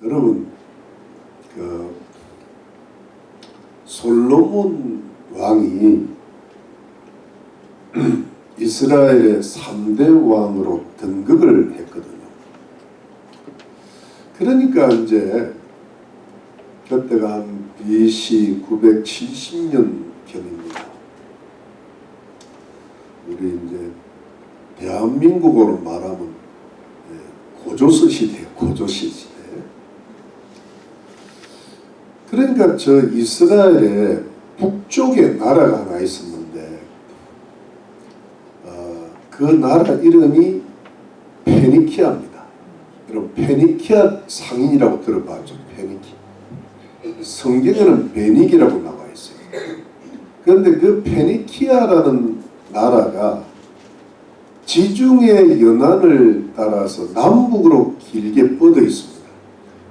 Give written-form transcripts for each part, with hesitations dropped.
여러분, 솔로몬 왕이 이스라엘의 3대 왕으로 등극을 했거든요. 그러니까 이제 그때가 한 BC 970년 경입니다. 우리 이제 대한민국으로 말하면 고조선 시대예요. 고조선 시대. 그러니까 저 이스라엘에 북쪽에 나라가 하나 있었는데 그 나라 이름이 페니키아입니다. 여러분 페니키아 상인이라고 들어봤죠? 페니키. 성경에는 베닉이라고 나와 있어요. 그런데 그 페니키아라는 나라가 지중해 연안을 따라서 남북으로 길게 뻗어 있습니다.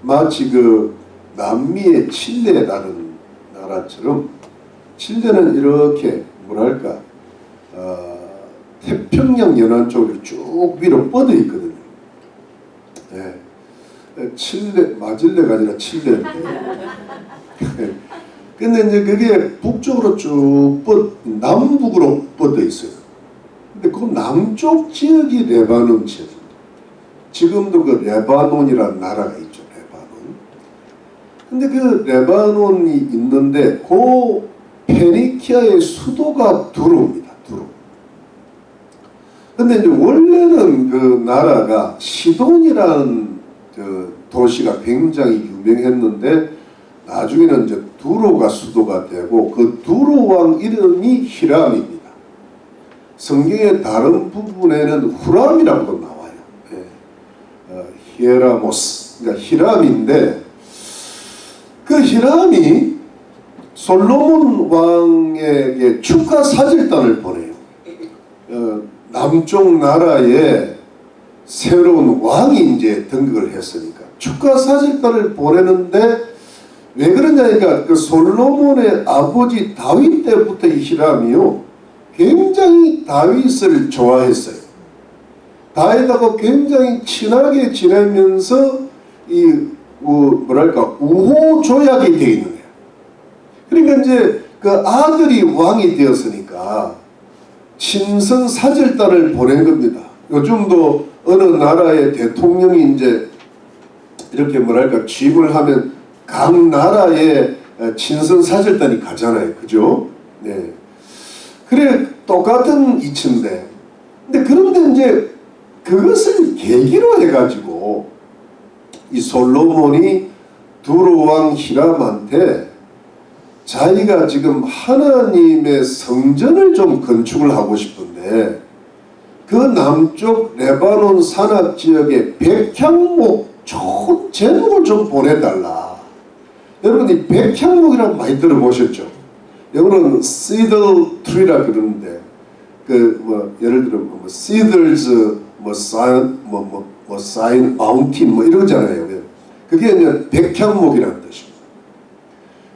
마치 그 남미의 칠레라는 나라처럼 칠레는 이렇게 뭐랄까 태평양 연안 쪽으로 쭉 위로 뻗어 있거든요. 네. 칠레, 마질레가 아니라 칠레인데. 근데 이제 그게 북쪽으로 쭉 남북으로 뻗어 있어요. 근데 그 남쪽 지역이 레바논 지역입니다. 지금도 그 레바논이라는 나라가 있죠. 레바논. 근데 그 레바논이 있는데 그 페니키아의 수도가 두로입니다. 두로. 근데 이제 원래는 그 나라가 시돈이라는 그 도시가 굉장히 유명했는데 나중에는 이제 두로가 수도가 되고 그 두로 왕 이름이 히람입니다. 성경의 다른 부분에는 후람이라고도 나와요. 히에라모스, 그러니까 히람인데 그 히람이 솔로몬 왕에게 축하 사절단을 보내요. 남쪽 나라에 새로운 왕이 이제 등극을 했으니까 축하 사절단을 보내는데 왜 그러냐니까 그 솔로몬의 아버지 다윗 때부터 이 히람이요 굉장히 다윗을 좋아했어요. 다윗하고 굉장히 친하게 지내면서 이 뭐랄까 우호 조약이 되어 있는 거예요. 그러니까 이제 그 아들이 왕이 되었으니까 친선 사절단을 보낸 겁니다. 요즘도 어느 나라의 대통령이 이제 이렇게 뭐랄까 취임을 하면 각 나라에 친선 사절단이 가잖아요. 그죠? 네. 그래 똑같은 이치인데 근데 그런데 이제 그것을 계기로 해가지고 이 솔로몬이 두로 왕 히람한테 자기가 지금 하나님의 성전을 좀 건축을 하고 싶은데 그 남쪽 레바논 산악 지역에 백향목 좋은 제목을 좀 보내달라. 여러분 이 백향목이라고 많이 들어보셨죠? 영어로는 cedar tree라 그러는데 그 뭐 예를 들어 뭐 cedars 뭐 sign mountain 뭐 이러잖아요. 그게 이제 백향목이라는 뜻입니다.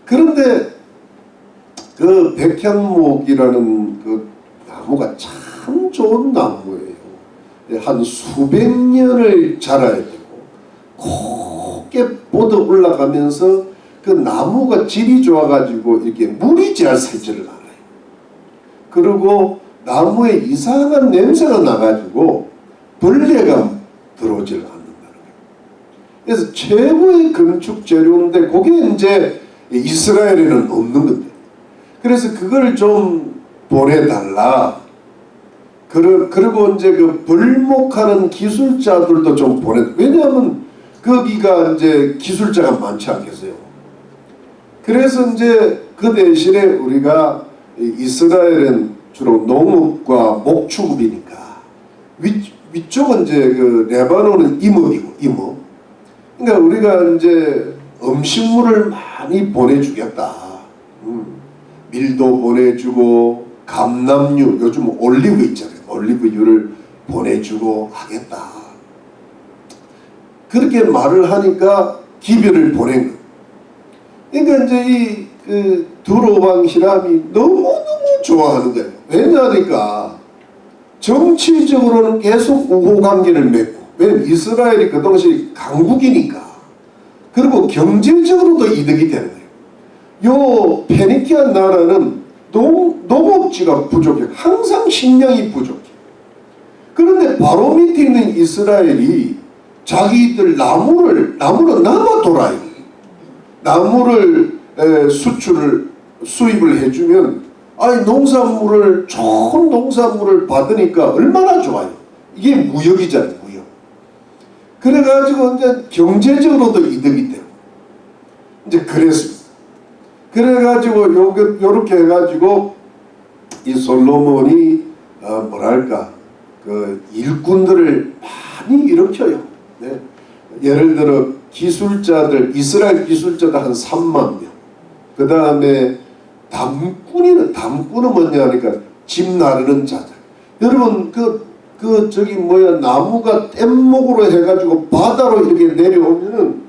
그런데 그 백향목이라는 그 나무가 참 좋은 나무예요. 한 수백 년을 자라야 되고 곱게 뻗어 올라가면서 그 나무가 질이 좋아가지고 이렇게 물이 잘 새지를 않아요. 그리고 나무에 이상한 냄새가 나가지고 벌레가 들어오질 않는다는 거예요. 그래서 최고의 건축 재료인데 그게 이제 이스라엘에는 없는 건데 그래서 그걸 좀 보내달라. 그리고 이제 그 벌목하는 기술자들도 좀 왜냐하면 거기가 이제 기술자가 많지 않겠어요. 그래서 이제 그 대신에 우리가 이스라엘은 주로 농업과 목축업이니까 위쪽은 이제 그 레바논은 임업이고 임업. 그러니까 우리가 이제 음식물을 많이 보내주겠다. 밀도 보내주고 감남유 요즘 올리브 있잖아요. 올리브유를 보내주고 하겠다. 그렇게 말을 하니까 기별을 보낸 거예요. 그러니까 이제 이 두로 왕 히람이 너무너무 좋아하는 거예요. 왜냐하니까 정치적으로는 계속 우호관계를 맺고 왜냐면 이스라엘이 그 당시 강국이니까 그리고 경제적으로도 이득이 되는 거예요. 요 페니키아 나라는 농업지가 부족해. 항상 식량이 부족해. 그런데 바로 밑에 있는 이스라엘이 자기들 나무를 남아돌아요. 나무를 수입을 해주면 좋은 농산물을 받으니까 얼마나 좋아요. 이게 무역이잖아요. 무역. 그래가지고 이제 경제적으로도 이득이 되고 이제 그랬습니다. 그래가지고 요렇게 해가지고 이 솔로몬이 그 일꾼들을 많이 일으켜요. 네. 예를 들어 이스라엘 기술자들 한 3만 명. 그 다음에 담꾼은 뭐냐 하니까 집 나르는 자들. 여러분 나무가 뗏목으로 해가지고 바다로 이렇게 내려오면은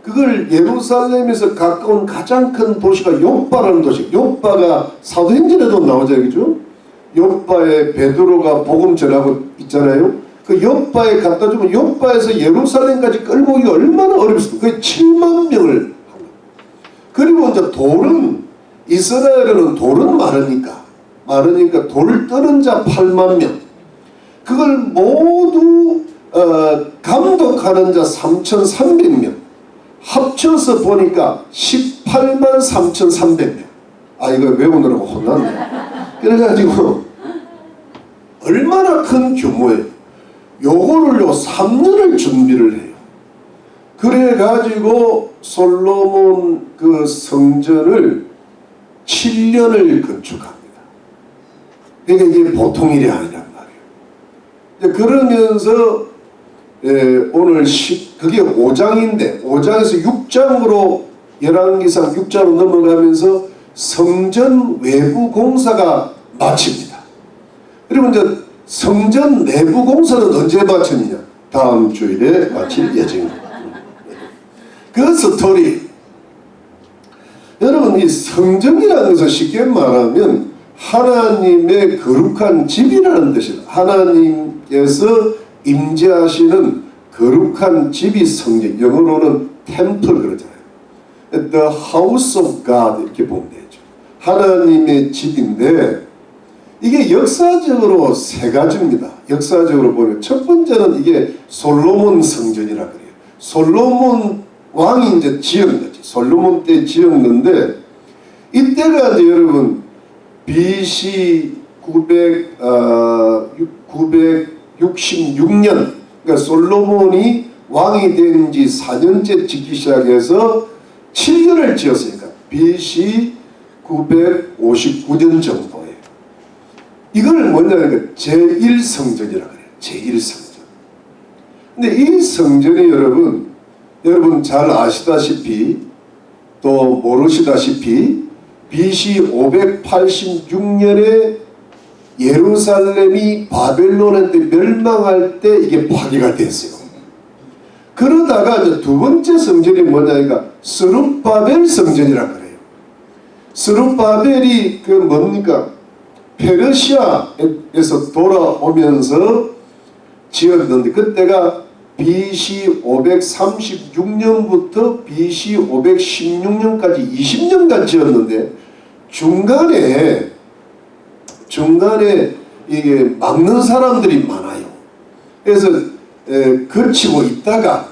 그걸 예루살렘에서 가까운 가장 큰 도시가 요빠라는 도시. 요빠가 사도행전에도 나오잖아요. 그죠? 요빠에 베드로가 복음 전하고 있잖아요. 그 요빠에 갖다 주면 요빠에서 예루살렘까지 끌고 오기가 얼마나 어렵습니까? 거의 7만 명을 합니다. 그리고 이제 이스라엘에는 돌은 많으니까 돌 떠는 자 8만 명. 그걸 모두 감독하는 자 3,300명. 합쳐서 보니까 18만 3,300명. 이거 외우느라고 혼났네. 그래가지고 얼마나 큰 규모예요. 요거를요 3년을 준비를 해요. 그래가지고 솔로몬 그 성전을 7년을 건축합니다. 그러니까 이게 보통 일이 아니란 말이에요. 그러면서 오늘 그게 5장인데 5장에서 6장으로 열왕기상 6장으로 넘어가면서 성전 외부 공사가 마칩니다. 그리고 이제 성전 내부 공사는 언제 마쳤느냐? 다음 주일에 마칠 예정입니다. 그 스토리. 여러분 이 성전이라는 것은 쉽게 말하면 하나님의 거룩한 집이라는 뜻입니다. 하나님께서 임재하시는 거룩한 집이 성전. 영어로는 템플 그러잖아요. The house of God 이렇게 보면 되죠. 하나님의 집인데 이게 역사적으로 세 가지입니다. 역사적으로 보면 첫 번째는 이게 솔로몬 성전이라 그래요. 솔로몬 왕이 이제 지은 거지. 솔로몬 때 지었는데 이때가 이제 여러분 BC 966년 그러니까 솔로몬이 왕이 된 지 4년째 짓기 시작해서 7년을 지었으니까 BC 959년 정도예요. 이걸 뭐냐면 제1성전이라 그래요. 제1성전. 근데 이 성전이 여러분 잘 아시다시피 또 모르시다시피 BC 586년에 예루살렘이 바벨론한테 멸망할 때 이게 파괴가 됐어요. 그러다가 이제 두 번째 성전이 뭐냐니까 스룹바벨 성전이라 그래요. 스룹바벨이 뭡니까? 페르시아에서 돌아오면서 지었는데 그때가 BC 536년부터 BC 516년까지 20년간 지었는데 중간에 이게 막는 사람들이 많아요. 그래서 거치고 있다가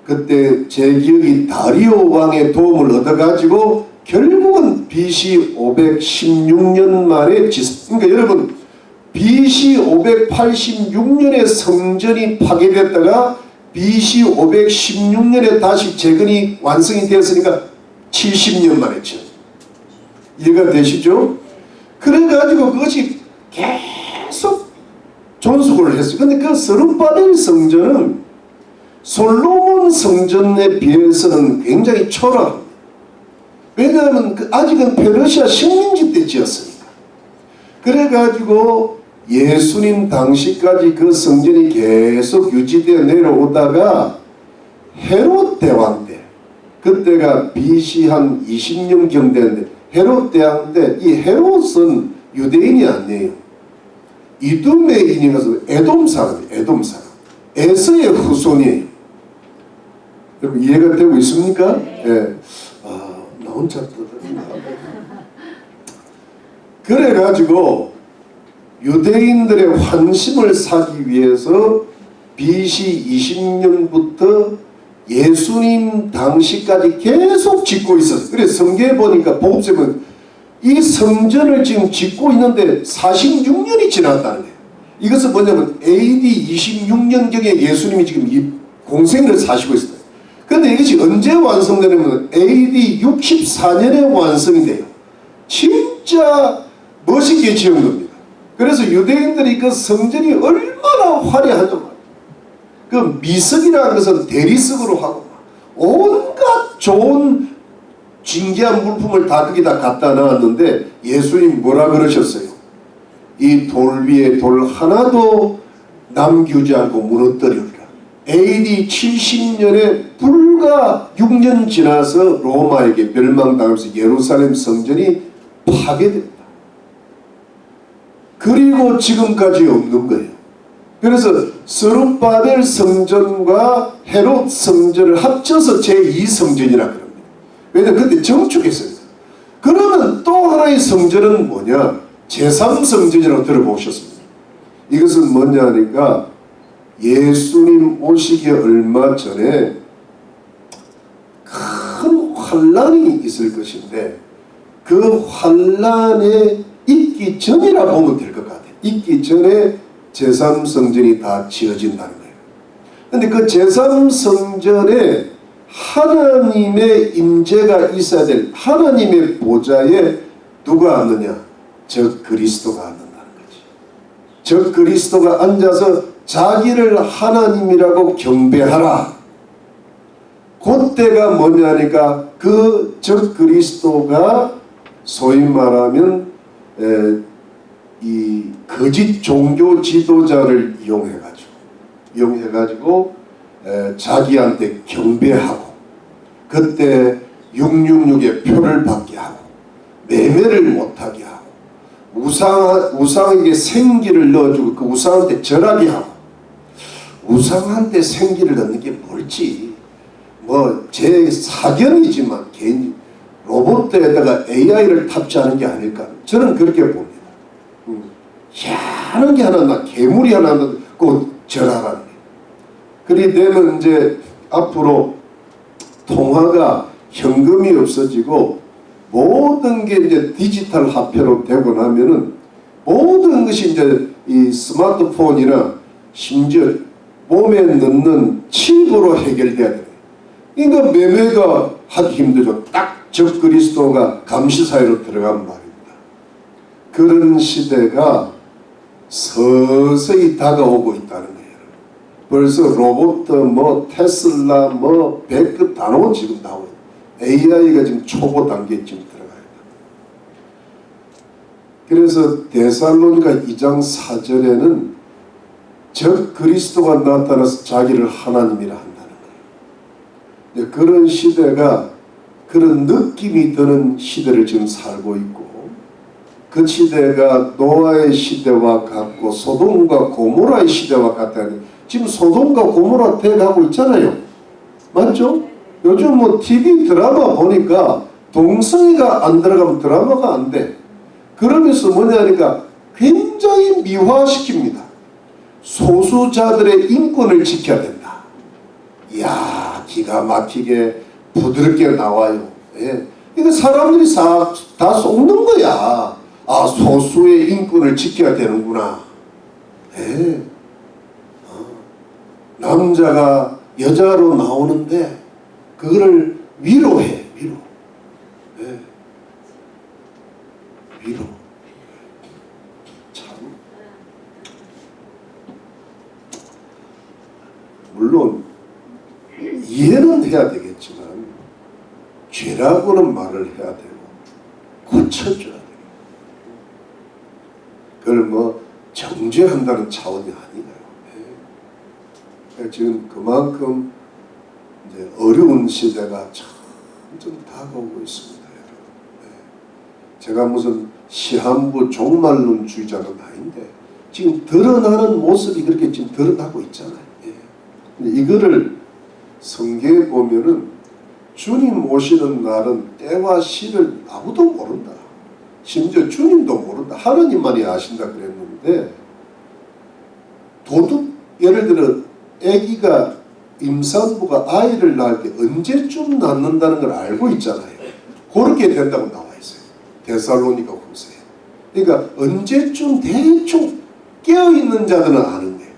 그때 제 기억이 다리오 왕의 도움을 얻어가지고 결국은 BC 516년 만에 그러니까 여러분 BC 586년에 성전이 파괴됐다가 BC 516년에 다시 재건이 완성이 되었으니까 70년 만에 지었어요. 이해가 되시죠? 그래가지고 그것이 계속 존속을 했어요. 근데 그 스룹바벨 성전은 솔로몬 성전에 비해서는 굉장히 초라합니다. 왜냐하면 아직은 페르시아 식민지 때 지었으니까. 그래가지고 예수님 당시까지 그 성전이 계속 유지되어 내려오다가 헤롯 대왕 때 그때가 BC 한 20년경 됐는데 헤롯 대왕 때 이 헤롯은 유대인이 아니에요. 이두메인이라서 에돔 사람이에요. 에돔 사람. 에서의 후손이에요. 여러분 이해가 되고 있습니까? 예. 아, 나 혼자 떠드는다. 그래가지고 유대인들의 환심을 사기 위해서 BC 20년부터 예수님 당시까지 계속 짓고 있었어요. 그래서 성경에 보니까 복음서는 이 성전을 지금 짓고 있는데 46년이 지났다는 거예요. 이것은 뭐냐면 AD 26년경에 예수님이 지금 이 공생을 사시고 있어요. 그런데 이것이 언제 완성되냐면 AD 64년에 완성이 돼요. 진짜 멋있게 지은 겁니다. 그래서 유대인들이 그 성전이 얼마나 화려하죠. 그 미석이라는 것은 대리석으로 하고 온갖 좋은 진귀한 물품을 다 거기다 갖다 놨는데 예수님 뭐라 그러셨어요? 이 돌 위에 돌 하나도 남기지 않고 무너뜨리리라. AD 70년에 불과 6년 지나서 로마에게 멸망당하면서 예루살렘 성전이 파괴됩니다. 그리고 지금까지 없는 거예요. 그래서 스룹바벨 성전과 헤롯 성전을 합쳐서 제2성전이라 그럽니다. 왜냐하면 그때 정축했어요. 그러면 또 하나의 성전은 뭐냐? 제3성전이라고 들어보셨습니다. 이것은 뭐냐 하니까 예수님 오시기 얼마 전에 큰 환란이 있을 것인데 그 환란에 있기 전이라 보면 될 것 같아요. 있기 전에 제3성전이 다 지어진다는 거예요. 그런데 그 제3성전에 하나님의 임재가 있어야 될 하나님의 보좌에 누가 앉느냐? 저 그리스도가 앉는다는 거지. 저 그리스도가 앉아서 자기를 하나님이라고 경배하라. 그때가 뭐냐니까 그 저 그리스도가 소위 말하면 이 거짓 종교 지도자를 이용해가지고 자기한테 경배하고 그때 666의 표를 받게 하고 매매를 못하게 하고 우상에게 생기를 넣어주고 그 우상한테 절하게 하고 우상한테 생기를 넣는 게 뭘지 뭐 제 사견이지만 개인 로봇에다가 AI를 탑재하는 게 아닐까 저는 그렇게 봅니다. 희한한 게 하나 나 괴물이 하나 꼭 절하라는 게 그리 되면 이제 앞으로 통화가 현금이 없어지고 모든 게 이제 디지털 화폐로 되고 나면은 모든 것이 이제 이 스마트폰이나 심지어 몸에 넣는 칩으로 해결돼야 돼요. 그러니까 매매가 하기 힘들죠. 딱 적 그리스도가 감시 사회로 들어간 말입니다. 그런 시대가 서서히 다가오고 있다는 거예요. 벌써 로봇, 뭐 테슬라, 뭐 배급 단어 지금 나오고 AI가 지금 초보 단계에 지금 들어가요. 그래서 데살로니가 2장 4절에는 적 그리스도가 나타나서 자기를 하나님이라 한다는 거예요. 그런 시대가 그런 느낌이 드는 시대를 지금 살고 있고 그 시대가 노아의 시대와 같고 소돔과 고모라의 시대와 같다니 지금 소돔과 고모라 돼가고 있잖아요. 맞죠? 요즘 뭐 TV 드라마 보니까 동성애가 안 들어가면 드라마가 안 돼. 그러면서 뭐냐니까 굉장히 미화시킵니다. 소수자들의 인권을 지켜야 된다. 이야 기가 막히게 부드럽게 나와요. 예. 이거 사람들이 다 속는 거야. 아 소수의 인권을 지켜야 되는구나. 예. 남자가 여자로 나오는데 그거를 위로해. 위로. 예. 위로. 참. 물론 이해는 해야 되겠지만 죄라고는 말을 해야 되고 고쳐줘야 돼요. 그걸 뭐 정죄한다는 차원이 아니에요. 네. 지금 그만큼 이제 어려운 시대가 점점 다가오고 있습니다. 네. 제가 무슨 시한부 종말론주의자는 아닌데 지금 드러나는 모습이 그렇게 지금 드러나고 있잖아요. 네. 근데 이거를 성경에 보면은 주님 오시는 날은 때와 시를 아무도 모른다. 심지어 주님도 모른다. 하나님만이 아신다 그랬는데, 도둑, 예를 들어 아기가 임산부가 아이를 낳을 때 언제쯤 낳는다는 걸 알고 있잖아요. 그렇게 된다고 나와 있어요. 데살로니가 후서에. 그러니까 언제쯤 대충 깨어있는 자들은 아는 거예요.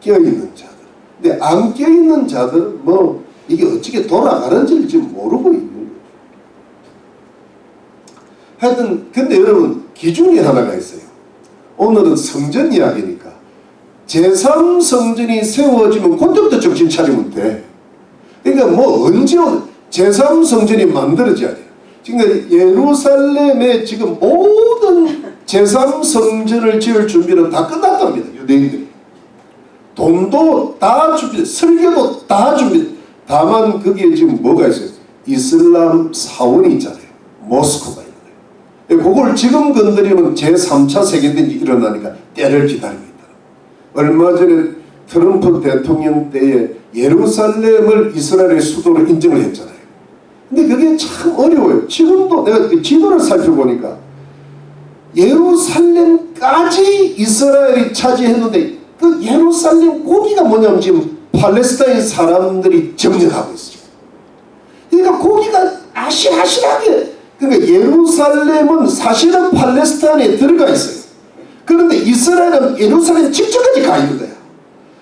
깨어있는 자들. 근데 안 깨어있는 자들은 뭐 이게 어떻게 돌아가는지를 지금 모르고 있는 거예요. 하여튼 근데 여러분 기준이 하나가 있어요. 오늘은 성전 이야기니까 제3성전이 세워지면 그때부터 정신 차리면 돼. 그러니까 뭐 언제 제3성전이 만들어져야 돼요. 지금 예루살렘에 지금 모든 제3성전을 지을 준비는 다 끝났답니다. 유대인들이. 돈도 다 준비, 설계도 다 준비. 다만 거기에 지금 뭐가 있어요? 이슬람 사원이 있잖아요. 모스크가 있는 거예요. 그걸 지금 건드리면 제3차 세계대전이 일어나니까 때를 기다리고 있다. 얼마 전에 트럼프 대통령 때에 예루살렘을 이스라엘의 수도로 인정을 했잖아요. 근데 그게 참 어려워요. 지금도 내가 지도를 살펴보니까 예루살렘까지 이스라엘이 차지했는데 그 예루살렘 고기가 뭐냐면 지금 팔레스타인 사람들이 점령하고 있어요. 그러니까 고기가 아실아실하게, 그러니까 예루살렘은 사실은 팔레스타인에 들어가 있어요. 그런데 이스라엘은 예루살렘 직접까지 가 있는 거야.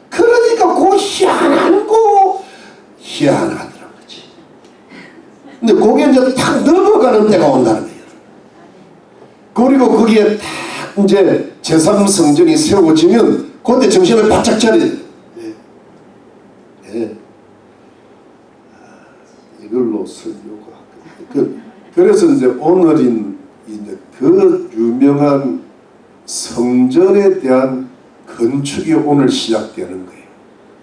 그러니까 그 희한하더라 그지. 근데 거기에 이제 탁 넘어가는 때가 온다는 거예요. 그리고 거기에 딱 이제 제3성전이 세워지면 그때 정신을 바짝 차려야 돼요. 네. 이걸로 설교가 그래서 이제 오늘인 이제 그 유명한 성전에 대한 건축이 오늘 시작되는 거예요.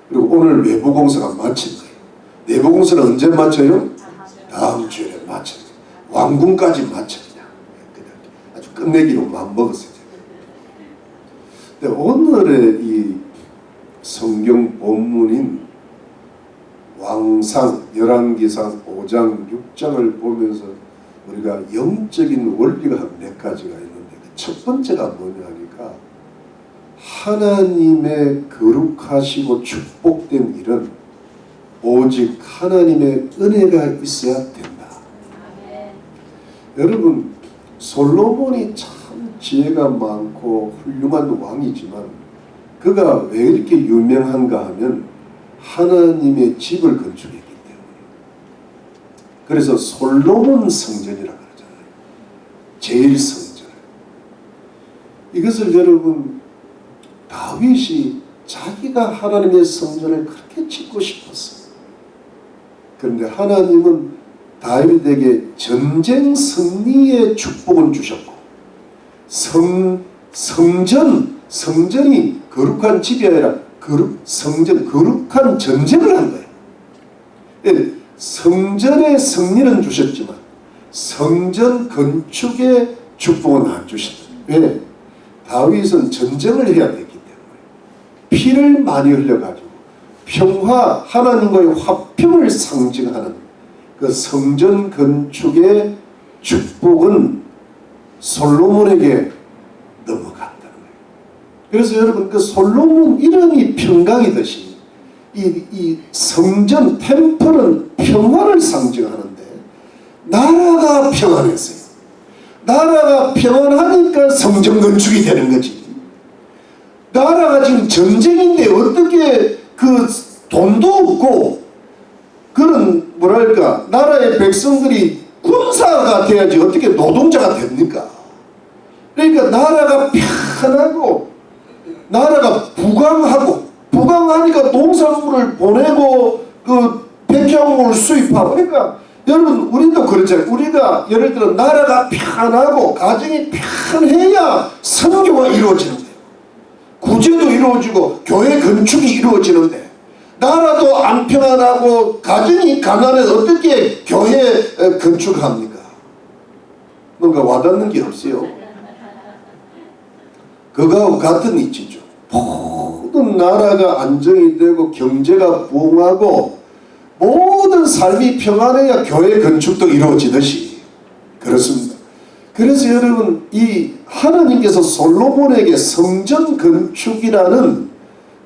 그리고 오늘 외부 공사가 마친 거예요. 내부 공사는 언제 마쳐요? 다음 주에 마쳐요. 완공까지 마쳐 그냥 아주 끝내기로 마음먹었어요. 근데 오늘의 이 성경 본문인 왕상 열왕기상 5장 6장을 보면서 우리가 영적인 원리가 한 몇 가지가 있는데 첫 번째가 뭐냐 하니까 하나님의 거룩하시고 축복된 일은 오직 하나님의 은혜가 있어야 된다. 여러분 솔로몬이 참 지혜가 많고 훌륭한 왕이지만 그가 왜 이렇게 유명한가 하면 하나님의 집을 건축했기 때문에. 그래서 솔로몬 성전이라고 그러잖아요. 제1성전. 이것을 여러분 다윗이 자기가 하나님의 성전을 그렇게 짓고 싶었어요. 그런데 하나님은 다윗에게 전쟁 승리의 축복을 주셨고 성전이 거룩한 집이 아니라 거룩한 전쟁을 한 거예요. 성전의 승리는 주셨지만 성전 건축의 축복은 안 주셨다. 왜? 다윗은 전쟁을 해야 됐기 때문에 피를 많이 흘려가지고 평화, 하나님과의 화평을 상징하는 그 성전 건축의 축복은 솔로몬에게 넘어갔다는 거예요. 그래서 여러분 그 솔로몬 이름이 평강이듯이 이 성전 템플은 평화를 상징하는데 나라가 평안했어요. 나라가 평안하니까 성전 건축이 되는 거지. 나라가 지금 전쟁인데 어떻게 그 돈도 없고 그런 뭐랄까 나라의 백성들이 군사가 돼야지 어떻게 노동자가 됩니까? 그러니까 나라가 편하고 나라가 부강하니까 농산물을 보내고 그 백향목을 수입하고. 그러니까 여러분 우리도 그렇잖아요. 우리가 예를 들어 나라가 편하고 가정이 편해야 선교가 이루어지는 거예요. 구제도 이루어지고 교회 건축이 이루어지는데 나라도 안 평안하고 가정이 가난해서 어떻게 교회 건축합니까? 뭔가 와닿는 게 없어요. 그거하고 같은 이치죠. 모든 나라가 안정이 되고 경제가 부흥하고 모든 삶이 평안해야 교회 건축도 이루어지듯이 그렇습니다. 그래서 여러분, 이 하나님께서 솔로몬에게 성전 건축이라는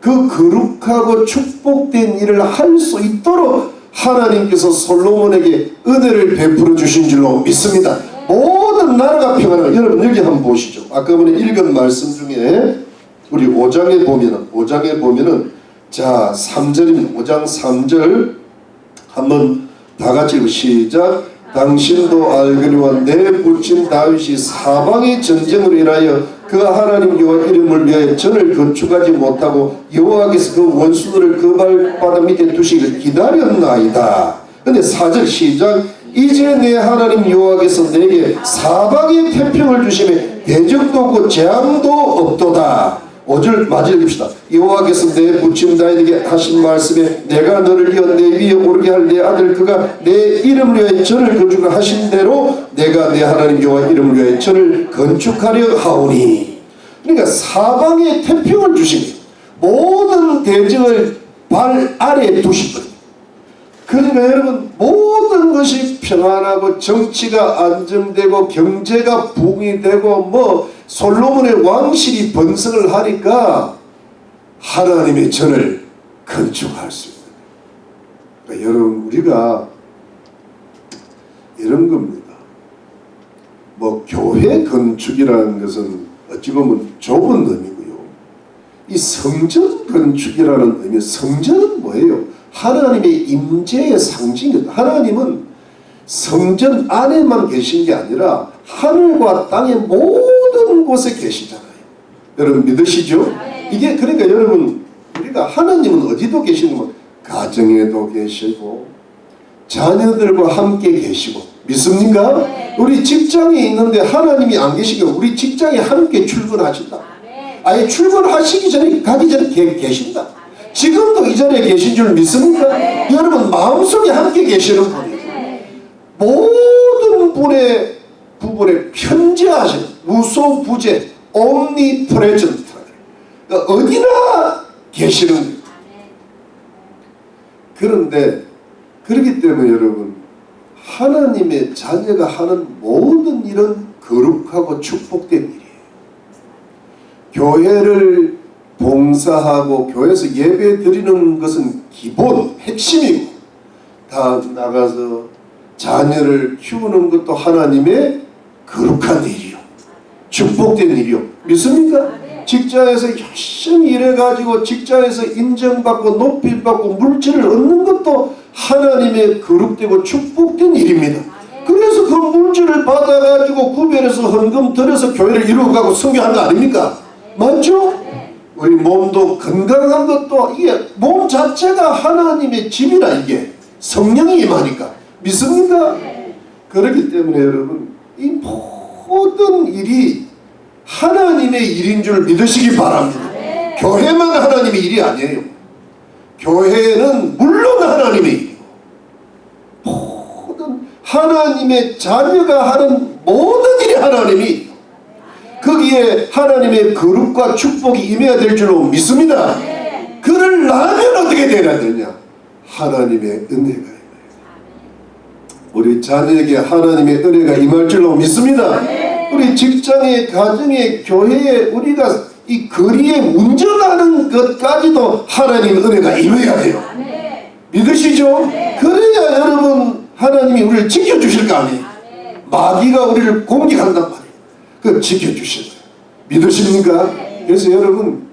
그 거룩하고 축복된 일을 할 수 있도록 하나님께서 솔로몬에게 은혜를 베풀어 주신 줄로 믿습니다. 모든 나라가 평안하고. 여러분 여기 한번 보시죠. 아까 전에 읽은 말씀 중에 우리 5장에 보면은 자 3절입니다. 5장 3절 한번 다 같이 읽고 시작. 당신도 알거니와 내 부친 다윗이 사방의 전쟁을 인하여 그 하나님 여호와 이름을 위하여 전을 건축하지 못하고 여호와께서 그 원수들을 그 발바닥 밑에 두시기를 기다렸나이다. 근데 4절 시작. 이제 내 하나님 여호와께서 내게 사방의 태평을 주시매 대적도 없고 재앙도 없도다. 5절 맞아 읽읍시다. 여호와께서 내 부친 다윗에게 하신 말씀에 내가 너를 이어 내 위에 오르게 할 내 아들 그가 내 이름을 위하여 전을 건축을 하신 대로 내가 내 하나님 여호와 이름을 위하여 전을 건축하려 하오니. 그러니까 사방에 태평을 주시니 모든 대적을 발 아래에 두실 거예요. 그러니까 여러분 모든 것이 평안하고 정치가 안정되고 경제가 부흥이 되고 뭐 솔로몬의 왕실이 번성을 하니까 하나님의 전을 건축할 수 있는. 그러니까 여러분 우리가 이런 겁니다. 뭐 교회 건축이라는 것은 어찌 보면 좁은 의미고요. 이 성전 건축이라는 의미, 성전은 뭐예요? 하나님의 임재의 상징입니다. 하나님은 성전 안에만 계신 게 아니라 하늘과 땅의 모든 곳에 계시잖아요. 여러분 믿으시죠? 이게 그러니까 여러분 우리가 하나님은 어디도 계시는 거 가정에도 계시고 자녀들과 함께 계시고 믿습니까? 우리 직장에 있는데 하나님이 안 계시고 우리 직장에 함께 출근하신다. 아예 출근하시기 전에 가기 전에 계신다. 지금도 이 자리에 계신 줄 믿습니까? 여러분 마음속에 함께 계시는 분이에요. 모든 분의 부분에 편재하신 무소부재 omnipresent, 그러니까 어디나 계시는 거예요. 그런데 그렇기 때문에 여러분 하나님의 자녀가 하는 모든 일은 거룩하고 축복된 일이에요. 교회를 봉사하고 교회에서 예배 드리는 것은 기본 핵심이고 다 나가서 자녀를 키우는 것도 하나님의 거룩한 일이요 축복된 일이요 믿습니까? 직장에서 열심히 일해가지고 직장에서 인정받고 높임받고 물질을 얻는 것도 하나님의 거룩되고 축복된 일입니다. 그래서 그 물질을 받아가지고 구별해서 헌금 들여서 교회를 이루어가고 성교하는 거 아닙니까? 맞죠? 우리 몸도 건강한 것도 이게 몸 자체가 하나님의 집이라 이게 성령이 임하니까 믿습니까? 그렇기 때문에 여러분 이 모든 일이 하나님의 일인 줄 믿으시기 바랍니다. 교회만 하나님의 일이 아니에요. 교회는 물론 하나님의 일이고 모든 하나님의 자녀가 하는 모든 일이 하나님의 일이고 거기에 하나님의 거룩과 축복이 임해야 될 줄로 믿습니다. 그러려면 어떻게 되어야 되냐? 하나님의 은혜가 임해요. 우리 자녀에게 하나님의 은혜가 임할 줄로 믿습니다. 우리 직장에, 가정에, 교회에 우리가 이 거리에 운전하는 것까지도 하나님의 은혜가 임해야 돼요. 믿으시죠? 그래야 여러분 하나님이 우리를 지켜주실 거 아니에요. 마귀가 우리를 공격한단 말이에요. 그 지켜주셔요. 믿으십니까? 그래서 여러분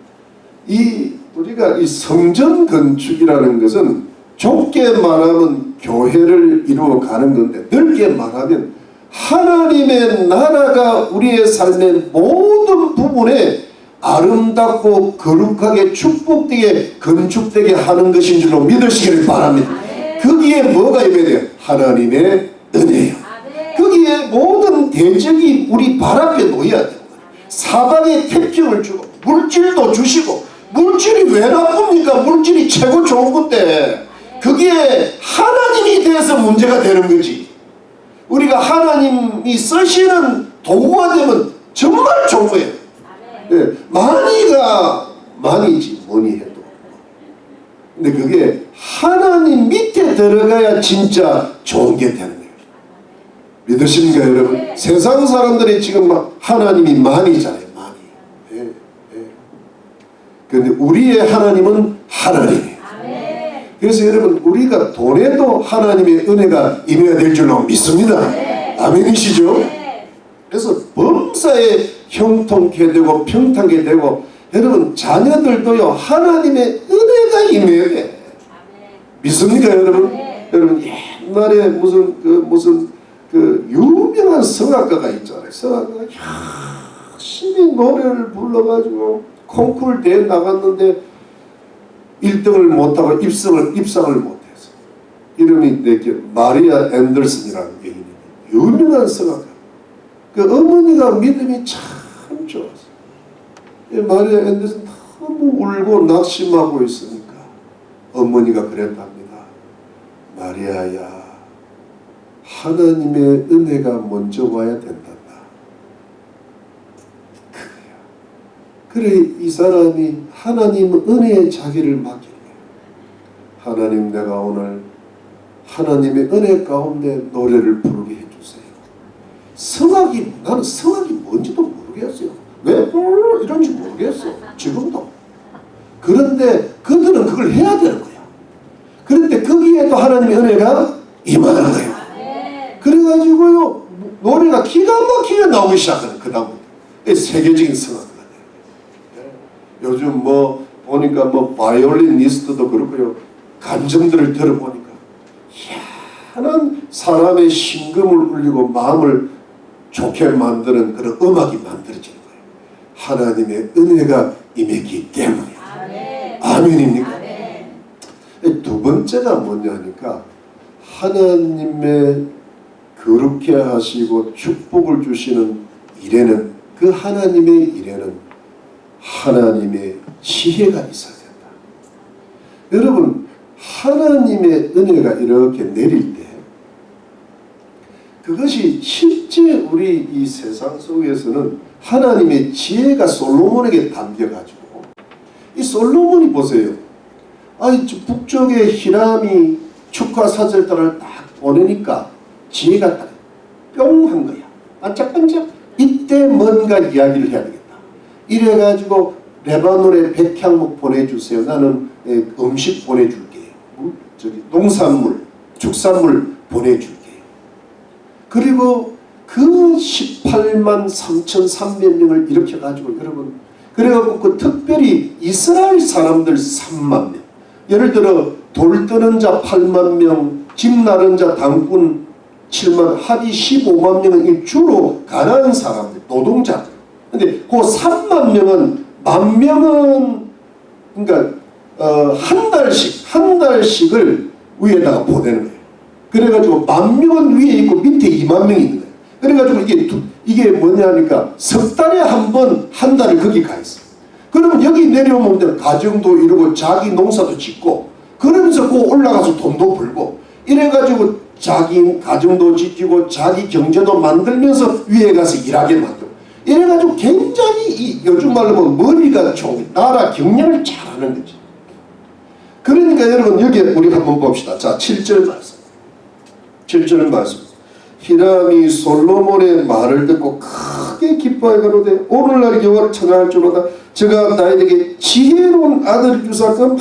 우리가 이 성전 건축이라는 것은 좁게 말하면 교회를 이루어가는 건데 넓게 말하면 하나님의 나라가 우리의 삶의 모든 부분에 아름답고 거룩하게 축복되게 건축되게 하는 것인 줄로 믿으시기를 바랍니다. 거기에 뭐가 임해야 돼요? 하나님의 은혜요. 거기에 모든 대적이 우리 발 앞에 놓여야 돼요. 사방에 태평을 주고 물질도 주시고 물질이 왜 나쁩니까? 물질이 최고 좋은 건데 그게 하나님이 돼서 문제가 되는 거지. 우리가 하나님이 쓰시는 도구가 되면 정말 좋은 거예요. 많이가 많이지 뭐니 해도 근데 그게 하나님 밑에 들어가야 진짜 좋은 게 되는 거예요. 믿으십니까 여러분? 네. 세상 사람들이 지금 막 하나님이 만이잖아요. 만이. 예, 예. 그런데 우리의 하나님은 하나님이에요. 그래서 여러분 우리가 돈에도 하나님의 은혜가 임해야 될 줄로 믿습니다. 네. 아멘이시죠? 네. 그래서 범사에 형통케 되고 평탄케 되고 여러분 자녀들도요 하나님의 은혜가 임해야 돼. 믿습니까 여러분? 네. 여러분 옛날에 무슨 유명한 성악가가 있잖아요. 성악가가 열심히 노래를 불러가지고 콩쿠르 대회 나갔는데 1등을 못하고 입상을 못해서 이름이 마리아 앤더슨이라는 여인이 유명한 성악가. 그 어머니가 믿음이 참 좋았어요. 마리아 앤더슨 너무 울고 낙심하고 있으니까 어머니가 그랬답니다. 마리아야, 하나님의 은혜가 먼저 와야 된단다. 그래 이 사람이 하나님 은혜의 자기를 맡긴 거예요. 하나님, 내가 오늘 하나님의 은혜 가운데 노래를 부르게 해주세요. 나는 성악이 뭔지도 모르겠어요. 왜 이런지 모르겠어. 지금도. 그런데 그들은 그걸 해야 되는 거야. 그런데 거기에도 하나님의 은혜가 임하는 거예요. 그래가지고요 노래가 기가 막히게 나오기 시작하는 그 다음부터 세계적인 성악. 요즘 보니까 바이올리니스트도 그렇고요. 감정들을 들어보니까 희한한 사람의 심금을 울리고 마음을 좋게 만드는 그런 음악이 만들어지는 거예요. 하나님의 은혜가 임했기 때문에. 아멘입니까? 아멘. 두 번째가 뭐냐 하니까 하나님의 거룩해 하시고 축복을 주시는 일에는 그 하나님의 일에는 하나님의 지혜가 있어야 된다. 여러분 하나님의 은혜가 이렇게 내릴 때 그것이 실제 우리 이 세상 속에서는 하나님의 지혜가 솔로몬에게 담겨가지고 이 솔로몬이 보세요. 북쪽에 히람이 축하사절단을 딱 보내니까 지혜가 딱 뿅 한 거야. 반짝반짝. 이때 뭔가 이야기를 해야 되겠다. 이래가지고 레바논에 백향목 보내주세요. 나는 음식 보내줄게요. 농산물, 축산물 보내줄게요. 그리고 그 18만 3,300명을 일으켜가지고 여러분 그래갖고 그 특별히 이스라엘 사람들 3만 명, 예를 들어 돌 뜨는 자 8만 명, 집 나른 자 당군 7만, 합이 15만 명은 주로 가난한 사람들, 노동자들. 근데 그 3만 명은, 만 명은 그러니까 한 달씩을 위에다가 보내는 거예요. 그래가지고 만 명은 위에 있고 밑에 2만 명이 있는 거예요. 그래가지고 이게 뭐냐 하니까 석 달에 한 번 한 달을 거기 가 있어요. 그러면 여기 내려오면 가정도 이루고 자기 농사도 짓고 그러면서 꼭 올라가서 돈도 벌고 이래가지고 자기 가정도 지키고 자기 경제도 만들면서 위에 가서 일하게 만들고 이래가지고 굉장히 요즘 말로 보면 머리가 좋은 나라 경영을 잘하는 거지. 그러니까 여러분 여기 우리 한번 봅시다. 자 7절 말씀. 7절 말씀. 히람이 솔로몬의 말을 듣고 크게 기뻐해 가로되 오늘날 여호와를 찬양할 줄로다. 저가 나에게 지혜로운 아들을 주사 그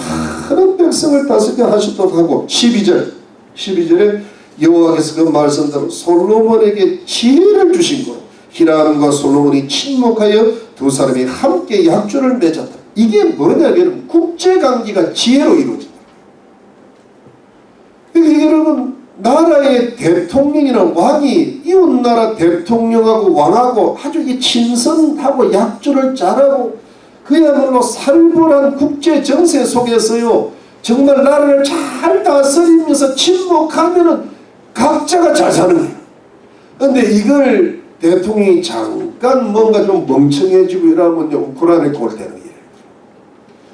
많은 백성을 다스리게 하셨도록 하고 12절에 여호와께서 그 말씀대로 솔로몬에게 지혜를 주신 거로 히람과 솔로몬이 친목하여 두 사람이 함께 약조를 맺었다. 이게 뭐냐면 국제관계가 지혜로 이루어진다. 그러니까 여러분 나라의 대통령이나 왕이 이웃나라 대통령하고 왕하고 아주 친선하고 약조를 잘하고 그야말로 살벌한 국제 정세 속에서요 정말 나라를 잘 다스리면서 침묵하면은 각자가 잘 사는 거예요. 그런데 이걸 대통령이 잠깐 뭔가 좀 멍청해지고 이러면 우크라이나에 꼴대는 거예요.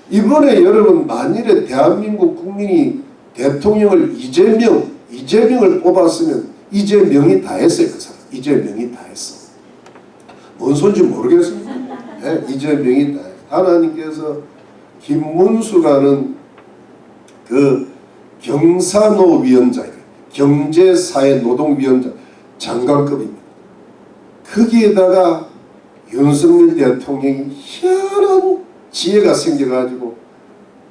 이번에 여러분 만일에 대한민국 국민이 대통령을 이재명을 뽑았으면 이재명이 다 했어요. 그 사람 이재명이 다 했어. 뭔 소리인지 모르겠습니다. 네, 이재명이 다 했어. 하나님께서 김문수라는 그 경사노위원장, 경제사회노동위원장 장관급입니다. 거기에다가 윤석열 대통령이 희한한 지혜가 생겨가지고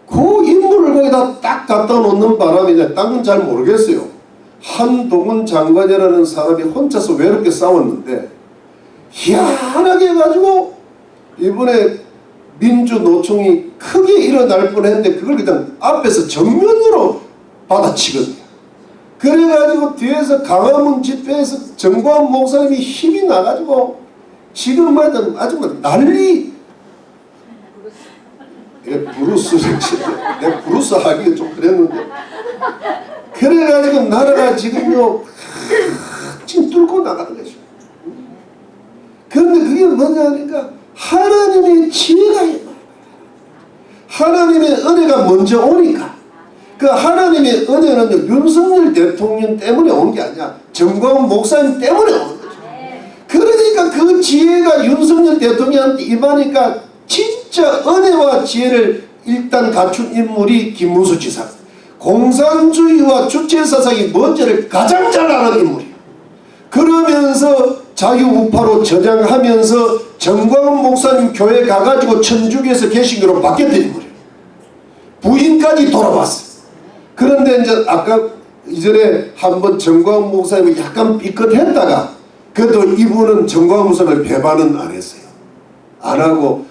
그 인물을 거기다 딱 갖다 놓는 바람에 딴 건 잘 모르겠어요. 한동훈 장관이라는 사람이 혼자서 외롭게 싸웠는데 희한하게 해가지고 이번에 민주노총이 크게 일어날 뻔했는데 그걸 그냥 앞에서 정면으로 받아치거든요. 그래가지고 뒤에서 강화문 집회에서 정광훈 목사님이 힘이 나가지고 지금 말하면 아주 난리. 브루스를 내가 브루스 하기가 좀 그랬는데 그래가지고 나라가 지금요 지금 뚫고 나가는 거죠. 그런데 그게 뭐냐 하니까 하나님의 지혜가 있다. 하나님의 은혜가 먼저 오니까 그 하나님의 은혜는 윤석열 대통령 때문에 온 게 아니야. 정광훈 목사님 때문에 온 거죠. 그러니까 그 지혜가 윤석열 대통령한테 임하니까 진짜 은혜와 지혜를 일단 갖춘 인물이 김문수 지사. 공산주의와 주체사상이 뭔지를 가장 잘 아는 인물이에요. 그러면서 자유우파로 저장하면서 정광훈 목사님 교회 가가지고 천주교에서 개신교로 바뀌었던 인물이에요. 부인까지 돌아봤어요. 그런데 이제 아까 이전에 한번 정광훈 목사님이 약간 삐끗했다가 그래도 이분은 정광훈 목사님을 배반은 안 했어요. 안 하고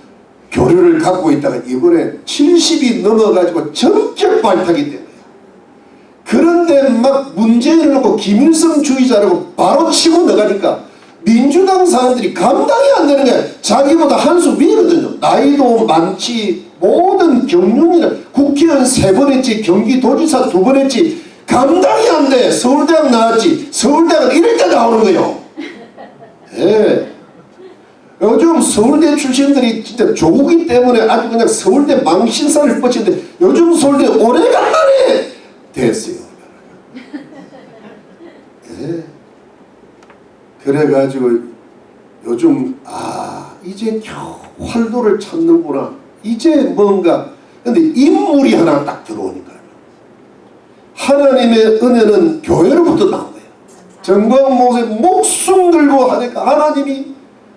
교류를 갖고 있다가 이번에 70이 넘어가지고 전격 발탁이 된 거예요. 그런데 막 문재인을 놓고 김일성주의자라고 바로 치고 나가니까 민주당 사람들이 감당이 안 되는 거야. 자기보다 한 수 위거든요. 나이도 많지, 모든 경륜이나 국회의원 3번 했지, 경기도지사 2번 했지, 감당이 안 돼. 서울대학 나왔지, 서울대학은 이럴 때 나오는 거예요. 예. 요즘 서울대 출신들이 진짜 조국이 때문에 아주 그냥 서울대 망신살을 뻗치는데 요즘 서울대 오래간만에 됐어요. 예. 그래가지고 요즘 이제 겨우 활도를 찾는구나. 이제 뭔가 근데 인물이 하나 딱 들어오니까요. 하나님의 은혜는 교회로부터 나온 거예요. 정광훈 목사님 목숨 걸고 하니까 하나님이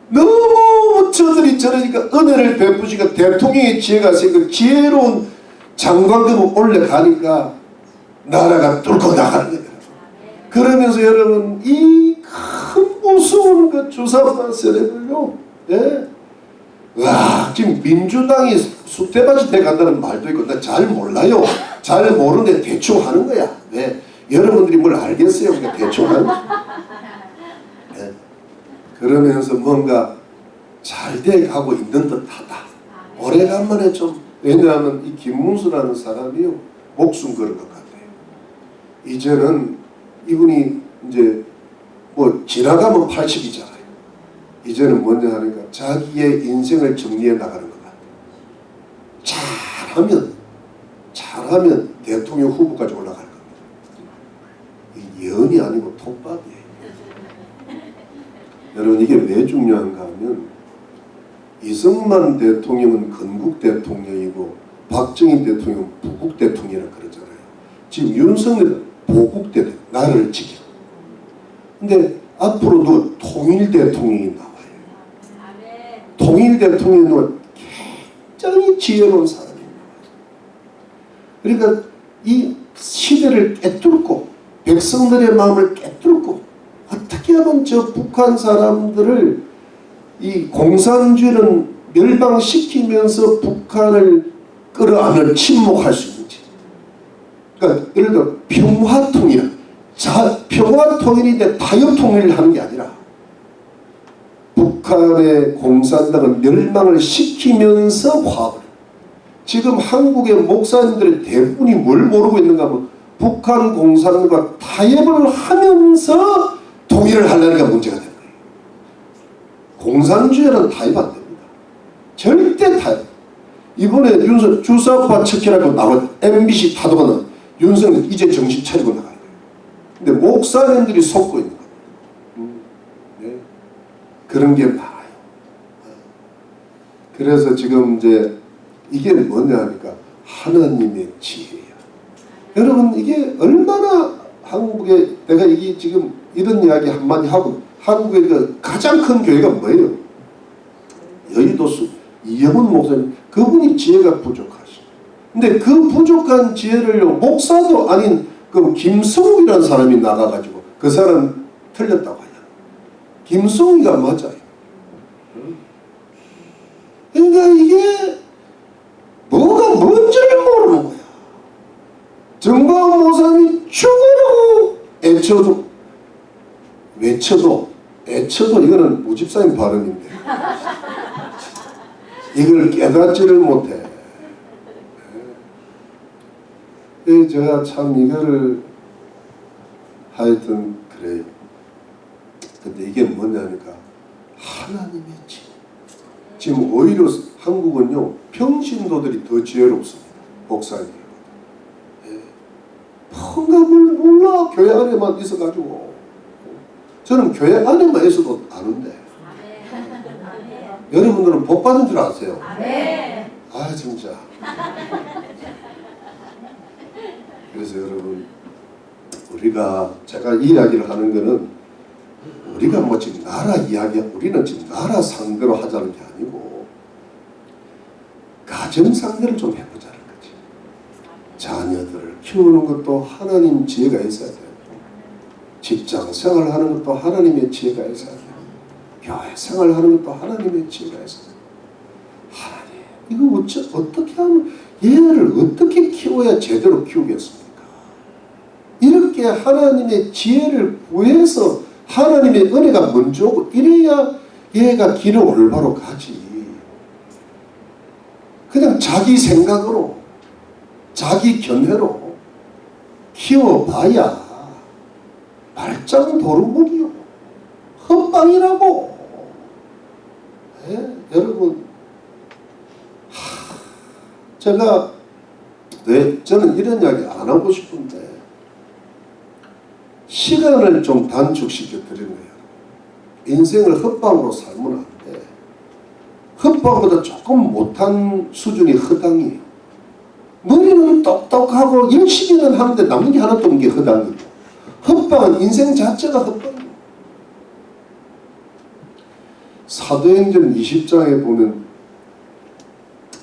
너무 저들이 저러니까 은혜를 베푸시니까 대통령의 지혜가 생겨 지혜로운 장관급을 올라가니까 나라가 뚫고 나가는 거예요. 그러면서 여러분 이 큰 무서운 그 주사파 세력을요. 예? 와 지금 민주당이 쑥대밭이 돼간다는 말도 있고 나 잘 몰라요. 잘 모르는데 대충 하는 거야. 왜? 여러분들이 뭘 알겠어요? 그러니까 대충 하는 거야. 예? 그러면서 뭔가 잘 돼가고 있는 듯하다. 오래간만에 좀 왜냐하면 이 김문수라는 사람이요 목숨 걸은 것 같아요. 이제는 이분이 이제 뭐 지나가면 80이잖아요. 이제는 뭐냐 하니까 자기의 인생을 정리해 나가는 것 같아요. 잘하면 대통령 후보까지 올라갈 겁니다. 예언이 아니고 톱밥이에요. 여러분 이게 왜 중요한가 하면 이승만 대통령은 건국 대통령이고 박정희 대통령은 부국 대통령이라고 그러잖아요. 지금 윤석열은 보국 대통령, 나라를 지켜. 근데 앞으로도 통일 대통령이 나와요. 통일 대통령은 굉장히 지혜로운 사람입니다. 그러니까 이 시대를 깨뚫고 백성들의 마음을 깨뚫고 어떻게 하면 저 북한 사람들을 이 공산주의는 멸망시키면서 북한을 끌어안을 침묵할 수 있는지. 그러니까 예를 들어 평화통일, 평화통일인데 타협통일을 하는 게 아니라 북한의 공산당은 멸망을 시키면서 화합을. 지금 한국의 목사님들의 대부분이 뭘 모르고 있는가 하면 북한 공산당과 타협을 하면서 통일을 하려는 게 문제가 되는 거예요. 공산주의는 타협 안 됩니다. 절대 타협. 이번에 윤석열 주사파 척결하고 나온 MBC 타도가 윤석열 이제 정신 차리고 나가는 거예요. 근데 목사님들이 속고 있는 거예요. 네. 그런 게 많아요. 그래서 지금 이제 이게 뭐냐 하니까 하나님의 지혜야. 여러분 이게 얼마나 한국에 내가 이게 지금 이런 이야기 한마디 하고 한국의 그 가장 큰 교회가 뭐예요? 여의도수 이영훈 목사님 그분이 지혜가 부족하시. 근데 그 부족한 지혜를 목사도 아닌 그 김성욱이라는 사람이 나가가지고 그 사람 틀렸다고 해요. 김성욱이가 맞아요. 그러니까 이게 뭐가 뭔지를 모르는 거야. 정광훈 목사님이 죽으라고 외쳐도 이거는 무집사님 발언인데 이걸 깨닫지를 못해. 제가 참 이거를 하여튼 그래요. 근데 이게 뭐냐니까 하나님의 지혜. 지금 오히려 한국은요 평신도들이 더 지혜롭습니다. 목사님. 뭔가 뭘 몰라. 교회 안에만 있어가지고. 저는 교회 안에만 있어도 아는데. 여러분들은 복 받은 줄 아세요? 아 진짜. 그래서 여러분 우리가 제가 이 이야기를 하는 거는 우리가 뭐 지금 나라 이야기 우리는 지금 나라 상대로 하자는 게 아니고 가정 상대를 좀 해보자는 거지. 자녀들을 키우는 것도 하나님 지혜가 있어야 돼요. 직장 생활하는 것도 하나님의 지혜가 있어야 돼요. 교회 생활하는 것도 하나님의 지혜가 있어야 돼요. 하나님 이거 어떻게 하면 얘를 어떻게 키워야 제대로 키우겠습니까? 이렇게 하나님의 지혜를 구해서 하나님의 은혜가 먼저 오고 이래야 얘가 길을 올바로 가지. 그냥 자기 생각으로 자기 견해로 키워봐야 말짱 도루묵이요. 헛방이라고. 네? 여러분 제가 저는 이런 이야기 안 하고 싶은데 시간을 좀 단축시켜 드리는 거예요. 인생을 헛방으로 살면 안 돼. 헛방보다 조금 못한 수준이 허당이에요. 머리는 똑똑하고 열심히는 하는데 남는 게 하나도 없는 게 허당이고 헛방은 인생 자체가 헛방이에요. 사도행전 20장에 보면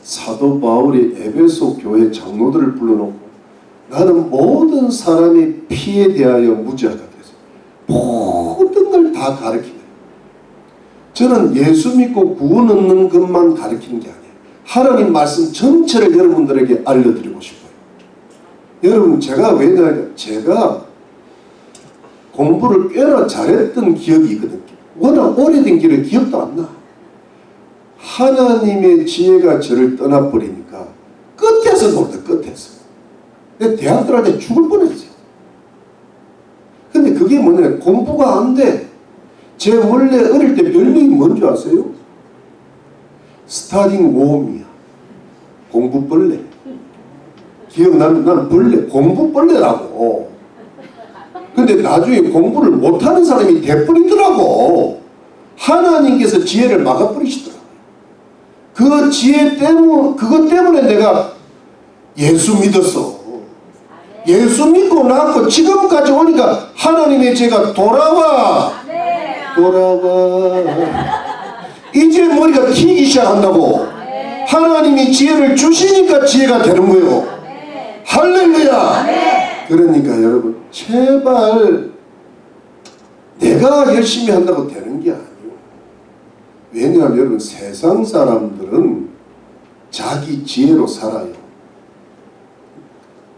사도 바울이 에베소 교회 장로들을 불러놓고 나는 모든 사람의 피에 대하여 무죄하다 그래서 모든 걸 다 가르치는 거예요. 저는 예수 믿고 구원 얻는 것만 가르치는 게 아니에요. 하나님 말씀 전체를 여러분들에게 알려드리고 싶어요. 여러분 왜냐하면 제가 공부를 꽤나 잘했던 기억이 있거든요. 워낙 오래된 길에 기억도 안 나. 하나님의 지혜가 저를 떠나버리니까 끝에서 놀다 끝에서 내 대학 들어갈 때 죽을 뻔했어요. 근데 그게 뭐냐 공부가 안 돼. 제 원래 어릴 때 별명이 뭔지 아세요? 스타딩 웜이야. 공부벌레. 기억나면 난 벌레 공부벌레라고. 근데 나중에 공부를 못하는 사람이 돼버리더라고. 하나님께서 지혜를 막아버리시더라고요. 그 지혜 때문에 그것 때문에 내가 예수 믿었어. 예수 믿고 나서 지금까지 오니까 하나님의 지혜가 돌아와. 이제 머리가 튀기 시작한다고. 하나님이 지혜를 주시니까 지혜가 되는 거예요. 할렐루야. 그러니까 여러분 제발 내가 열심히 한다고 되는 게 아니에요. 왜냐하면 여러분 세상 사람들은 자기 지혜로 살아요.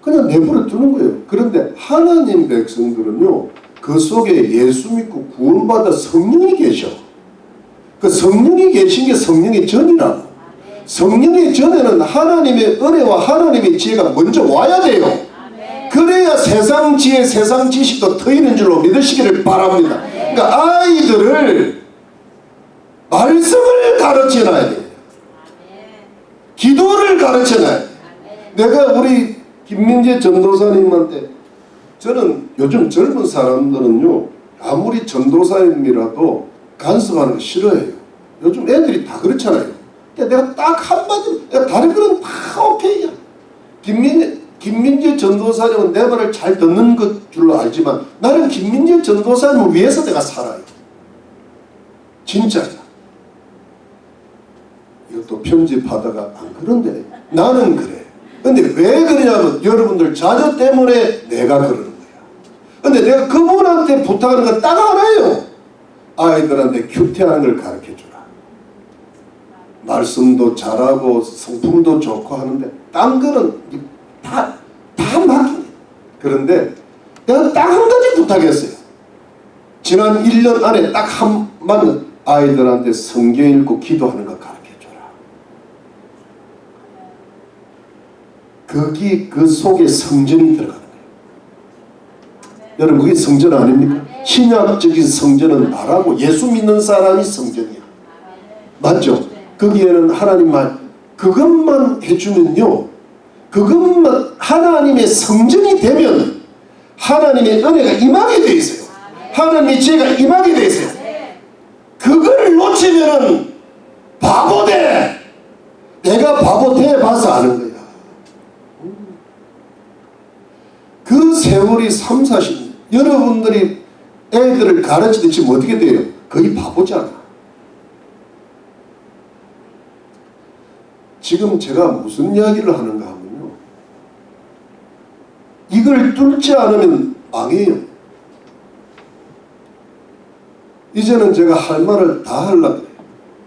그냥 내버려 두는 거예요. 그런데 하나님 백성들은요 그 속에 예수 믿고 구원받아 성령이 계셔. 그 성령이 계신 게 성령의 전이라고. 성령의 전에는 하나님의 은혜와 하나님의 지혜가 먼저 와야 돼요. 그래야 세상 지혜, 세상 지식도 트이는 줄로 믿으시기를 바랍니다. 그러니까 아이들을 말씀을 가르쳐놔야 돼요. 기도를 가르쳐놔야 돼요. 내가 우리 김민재 전도사님한테 저는 요즘 젊은 사람들은요 아무리 전도사님이라도 간섭하는 거 싫어해요. 요즘 애들이 다 그렇잖아요. 내가 딱 한마디 다른 거는 다 오케이야. 김민재 전도사님은 내 말을 잘 듣는 것 줄로 알지만 나는 김민재 전도사님을 위해서 내가 살아요. 진짜야. 이것도 편집하다가 안 그런데 나는 그래. 근데 왜 그러냐면 여러분들 자녀 때문에 내가 그러는 거야. 근데 내가 그분한테 부탁하는 건 딱 하나예요. 아이들한테 큐티하는 걸 가르쳐주라. 말씀도 잘하고 성품도 좋고 하는데 딴 거는 다 맡기네. 그런데 내가 딱 한 가지 부탁했어요. 지난 1년 안에 딱 한 번은 아이들한테 성경 읽고 기도하는 거 가르쳐줘라. 거기 그 속에 성전이 들어가는 거예요. 여러분 그게 성전 아닙니까? 신약적인 성전은 나라고 예수 믿는 사람이 성전이야. 맞죠? 거기에는 하나님 말 그것만 해주면요, 그것만 하나님의 성전이 되면 하나님의 은혜가 임하게 돼 있어요. 하나님의 지혜가 임하게 돼 있어요. 그걸 놓치면은 바보 돼. 내가 바보 돼 봐서 아는 거야. 그 세월이 3, 40년 여러분들이 애들을 가르치듯이 지금 어떻게 돼요? 거의 바보잖아. 지금 제가 무슨 이야기를 하는가 하면요, 이걸 뚫지 않으면 망해요. 이제는 제가 할 말을 다 하려고 해요.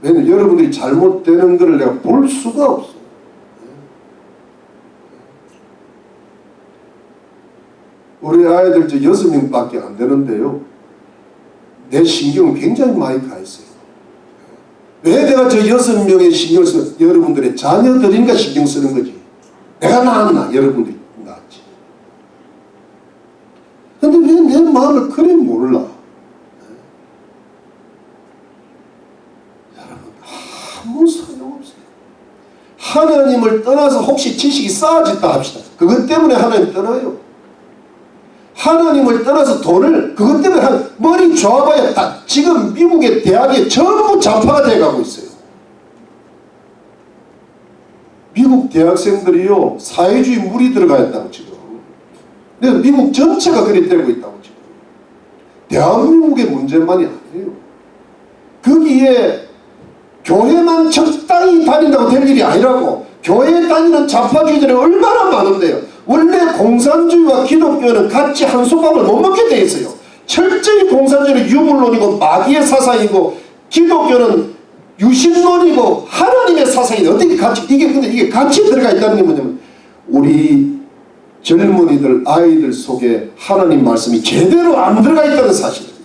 왜냐면 여러분들이 잘못되는 것을 내가 볼 수가 없어. 우리 아이들 저 6명밖에 안 되는데요, 내 신경은 굉장히 많이 가 있어요. 왜 내가 저 6명의 신경을 쓰는, 여러분들의 자녀들이니까 신경 쓰는 거지. 내가 나았나? 여러분들이 나았지. 근데 왜 내 마음을 그리 몰라? 여러분, 아무 소용없어요. 하나님을 떠나서 혹시 지식이 쌓아졌다 합시다. 그것 때문에 하나님 떠나요. 하나님을 떠나서 돈을, 그것 때문에 머리 좋아봐야 다 지금 미국의 대학에 전부 좌파가 돼가고 있어요. 미국 대학생들이요, 사회주의 물이 들어가 있다고 지금. 그래서 미국 전체가 그리 되고 있다고 지금. 대한민국의 문제만이 아니에요. 거기에 교회만 적당히 다닌다고 될 일이 아니라고. 교회에 다니는 좌파주의들이 얼마나 많은데요. 원래 공산주의와 기독교는 같이 한솥밥을 못 먹게 돼 있어요. 철저히 공산주의는 유물론이고 마귀의 사상이고, 기독교는 유신론이고 하나님의 사상인데 어떻게 같이, 이게 같이 들어가 있다는 게 뭐냐면, 우리 젊은이들, 아이들 속에 하나님 말씀이 제대로 안 들어가 있다는 사실입니다.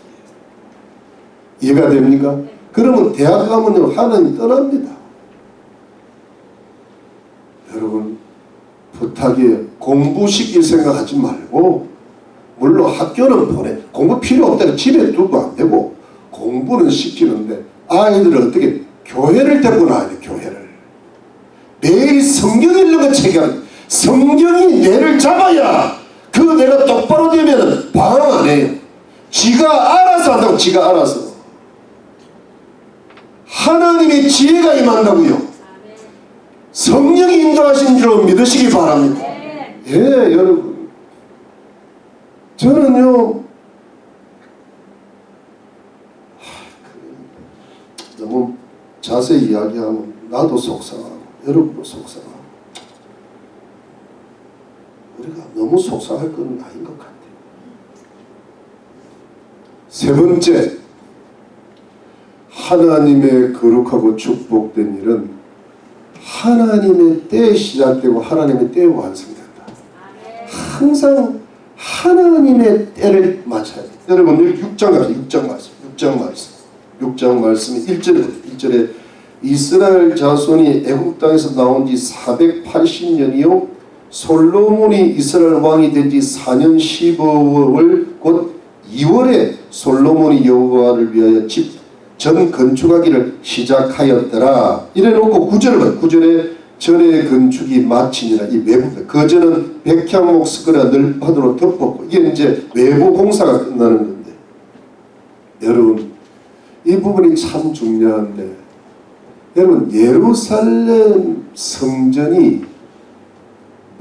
이해가 됩니까? 그러면 대학 가면요, 하나님 떠납니다. 여러분, 부탁이에요. 공부시킬 생각하지 말고, 물론 학교는 공부 필요 없다고 집에 두고 안 되고, 공부는 시키는데 아이들을 어떻게, 교회를 데리고 나와야 돼. 교회를 매일 성경 읽는 책임, 성경이 뇌를 잡아야 그 뇌가 똑바로 되면 방황 안 해요. 지가 알아서 한다고. 지가 알아서. 하나님의 지혜가 임한다고요. 성령이 인도하신 줄 믿으시기 바랍니다. 예, 여러분, 저는요, 너무 자세히 이야기하면 나도 속상하고 여러분도 속상하고, 우리가 너무 속상할 건 아닌 것 같아요. 세 번째, 하나님의 거룩하고 축복된 일은 하나님의 때에 시작되고 하나님의 때에 완성된다. 항상 하나님의 때를 맞춰야 돼요. 여러분, 여기 6장 말씀이 1절에 이스라엘 자손이 애굽 땅에서 나온 지 480년이요 솔로몬이 이스라엘 왕이 된 지 4년 15월 곧 2월에 솔로몬이 여호와를 위하여 집 전 건축하기를 시작하였더라. 이래놓고 9절을 봐요. 9절에 전에 건축이 마치니라. 이 외부, 그전은 백향목 스크라 늘파도로 덮었고, 이게 이제 외부 공사가 끝나는 건데, 여러분, 이 부분이 참 중요한데, 여러분, 예루살렘 성전이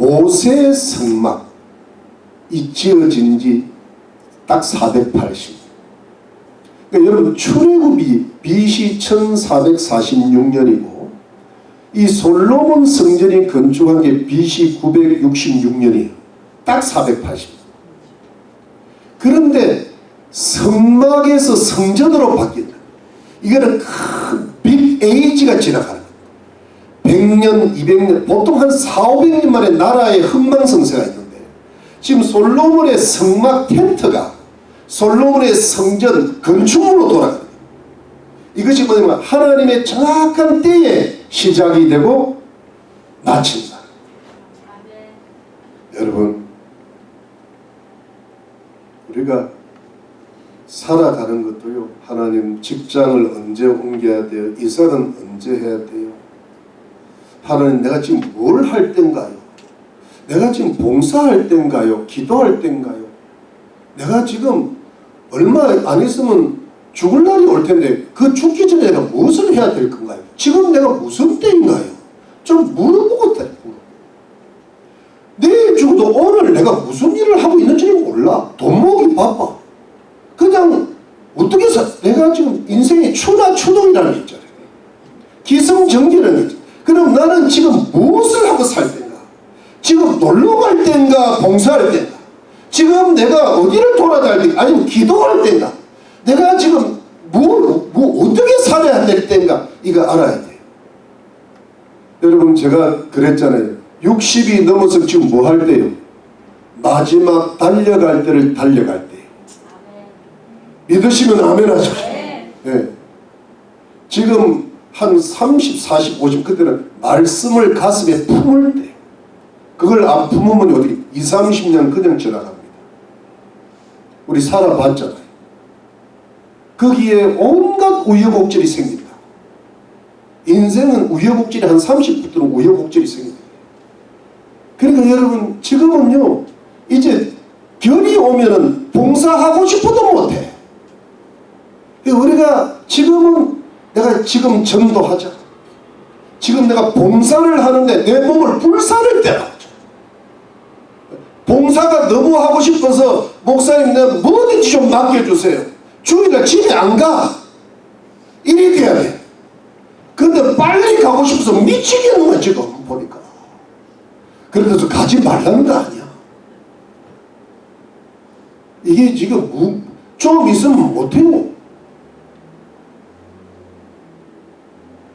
모세 성막 이 지어진 지 딱 480. 그러니까 여러분 출애굽이 BC 1446년이고 이 솔로몬 성전이 건축한 게 BC 966년이에요. 딱 480. 그런데 성막에서 성전으로 바뀐다. 이거는 큰 빅 에이지가 지나가는 거예요. 100년, 200년, 보통 한 400~500년 만에 나라의 흥망성쇠가 있는데 지금 솔로몬의 성막 텐트가 솔로몬의 성전 건축물로 돌아가요. 이것이 뭐냐면 하나님의 정확한 때에 시작이 되고 마친다. 여러분, 우리가 살아가는 것도요, 하나님 직장을 언제 옮겨야 돼요? 이사는 언제 해야 돼요? 하나님, 내가 지금 뭘 할 땐가요? 내가 지금 봉사할 땐가요? 기도할 땐가요? 내가 지금 얼마 안 있으면 죽을 날이 올 텐데 그 죽기 전에 내가 무엇을 해야 될 건가요? 지금 내가 무슨 때인가요? 좀 물어보고 있다. 내일 죽어도 오늘 내가 무슨 일을 하고 있는지는 몰라. 돈 모으기 바빠. 그냥 어떻게 내가 지금 인생의 추노추동이라는 게 있잖아요. 기승전결이라는 게 있잖아요. 그럼 나는 지금 무엇을 하고 살 때인가? 지금 놀러 갈 때인가? 봉사할 때인가? 지금 내가 어디를 돌아다닐 때인가? 아니면 기도할 때인가? 내가 지금 어떻게 살아야 될 때인가? 이거 알아야 돼요. 여러분, 제가 그랬잖아요. 60이 넘어서 지금 뭐 할 때요? 마지막 달려갈 때를 달려갈 때예요. 믿으시면 아멘 하십시오. 네. 지금 한 30, 40, 50 그때는 말씀을 가슴에 품을 때, 그걸 안 품으면 어디 20, 30년 그냥 지나갑니다. 우리 살아봤잖아요. 거기에 온갖 우여곡절이 생긴다. 인생은 우여곡절이 한 30부터는 우여곡절이 생깁니다. 그러니까 여러분, 지금은요, 이제 별이 오면은 봉사하고 싶어도 못해. 우리가 지금은 내가 지금 전도하자. 지금 내가 봉사를 하는데 내 몸을 불사를 때라. 봉사가 너무 하고 싶어서 목사님 내가 뭐든지 좀 맡겨주세요. 주일날 집에 안 가. 이리 돼야 돼. 근데 빨리 가고 싶어서 미치겠는 거야 지금 보니까. 그래서 가지 말라는 거 아니야. 이게 지금 좀 있으면 못해요.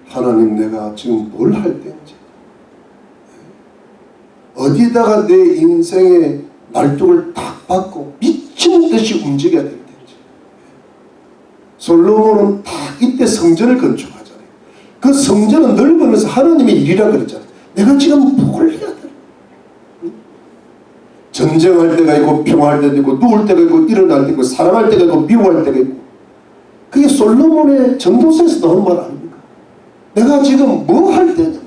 하나님, 내가 지금 뭘 할 때인지, 어디다가 내 인생의 말뚝을 딱 받고 미친 듯이 움직여야 될 때인지. 솔로몬은 딱 이때 성전을 건축하잖아요. 그 성전은 넓으면서 하나님의 일이라 그랬잖아요. 내가 지금 뭘 해야 돼? 전쟁할 때가 있고 평화할 때도 있고 누울 때가 있고 일어날 때가 있고 사랑할 때가 있고 미워할 때가 있고. 그게 솔로몬의 전도서에서 나온 말 아닙니까? 내가 지금 뭐 할 때냐?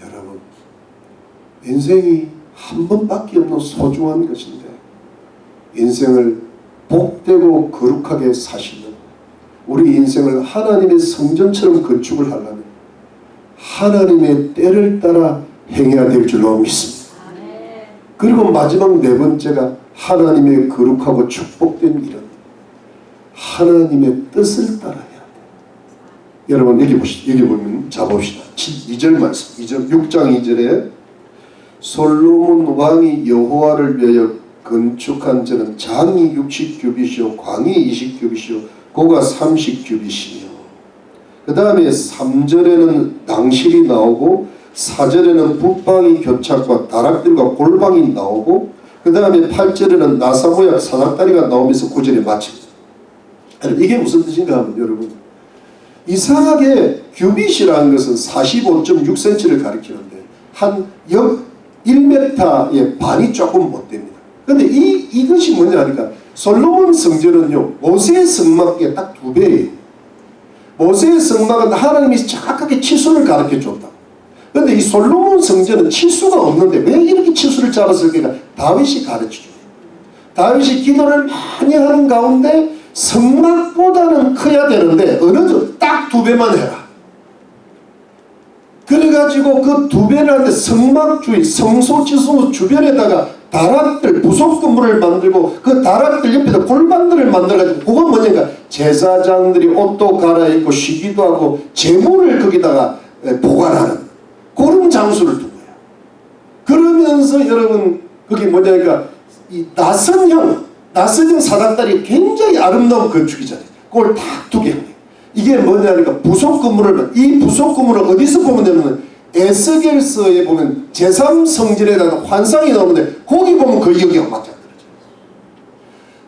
여러분, 인생이 한 번밖에 없는 소중한 것인데 인생을 복되고 거룩하게 사시는, 우리 인생을 하나님의 성전처럼 건축을 하려면 하나님의 때를 따라 행해야 될 줄로 믿습니다. 그리고 마지막 네 번째가 하나님의 거룩하고 축복된 일은 하나님의 뜻을 따라야 돼. 여러분 여기 보면 잡읍시다. 2절 말씀, 6장 2절에 솔로몬 왕이 여호와를 위하여 건축한 전은 장이 60규빗이요 광이 20규빗이요 고가 30규빗이며, 그 다음에 3절에는 낭실이 나오고 4절에는 붓방이 교착과 다락들과 골방이 나오고, 그 다음에 8절에는 나사모약 사닥다리가 나오면서 9절에 마칩니다. 이게 무슨 뜻인가 하면 여러분, 이상하게 규빗이라는 것은 45.6cm를 가리키는데 한 역 1m의 반이 조금 못 됩니다. 그런데 이것이 뭐냐 하니까 솔로몬 성전은요, 모세의 성막의 딱 2배예요. 모세의 성막은 하나님이 정확하게 치수를 가르쳐 줬다. 그런데 이 솔로몬 성전은 치수가 없는데 왜 이렇게 치수를 잡았을까? 다윗이 가르쳐 줘요. 다윗이 기도를 많이 하는 가운데 성막보다는 커야 되는데 어느 정도 딱 2배만 해라. 그래가 그래가지고 그 두 배를 하는데 성막주의, 성소지성 주변에다가 다락들, 부속 건물을 만들고 그 다락들 옆에다 골반들을 만들어가지고 그건 뭐냐니까 제사장들이 옷도 갈아입고 쉬기도 하고 제물을 거기다가 보관하는 그런 장소를 둔 거예요. 그러면서 여러분 그게 뭐냐니까 이 나선형 사닥다리 굉장히 아름다운 건축이잖아요. 그걸 딱 두게 한 거예요. 이게 뭐냐니까 부속 건물을, 이 부속 건물을 어디서 보면 되면 에스겔서에 보면 제3성전에 대한 환상이 나오는데 거기 보면 그 여기가 맞아떨어져요.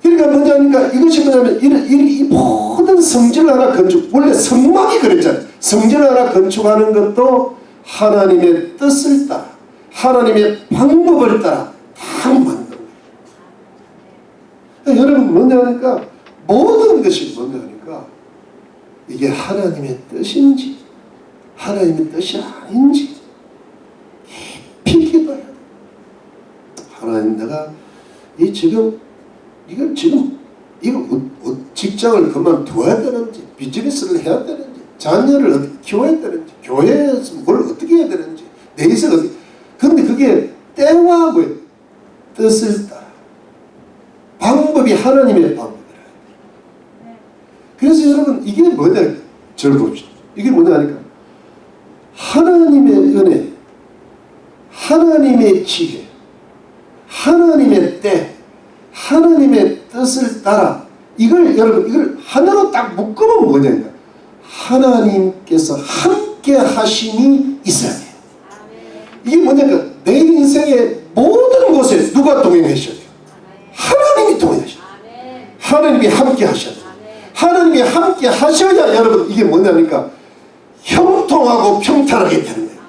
그러니까 뭐냐니까 이것이 뭐냐면 이 모든 성전을 하나 건축, 원래 성막이 그랬잖아요. 성전을 하나 건축하는 것도 하나님의 뜻을 따라 하나님의 방법을 따라 다 만든 거예요. 여러분 뭐냐니까 모든 것이 뭐냐니까 이게 하나님의 뜻인지 하나님의 뜻이 아닌지 깊이 기도해야 돼. 하나님 내가 이거 직장을 그만둬야 되는지 비즈니스를 해야 되는지 자녀를 어떻게 키워야 되는지 교회에서 뭘 어떻게 해야 되는지 내 인생을 어떻게, 근데 그게 때와 뭐예요? 뜻을 따라 방법이 하나님의 방법이라. 그래서 여러분 이게 뭐냐, 저를 봅시다. 이게 뭐냐니까 하나님의 은혜, 하나님의 지혜, 하나님의 때, 하나님의 뜻을 따라 여러분 이걸 하나로 딱 묶으면 뭐냐니까 하나님께서 함께 하심이 있어야 돼요. 이게 뭐냐니까 내 인생의 모든 곳에 누가 동행하셔야 돼요? 하나님이 동행하셔야 돼요. 하나님이 함께 하셔야 돼요. 하나님이 함께 하셔야 여러분 이게 뭐냐니까 형통하고 평탄하게 되는 거예요.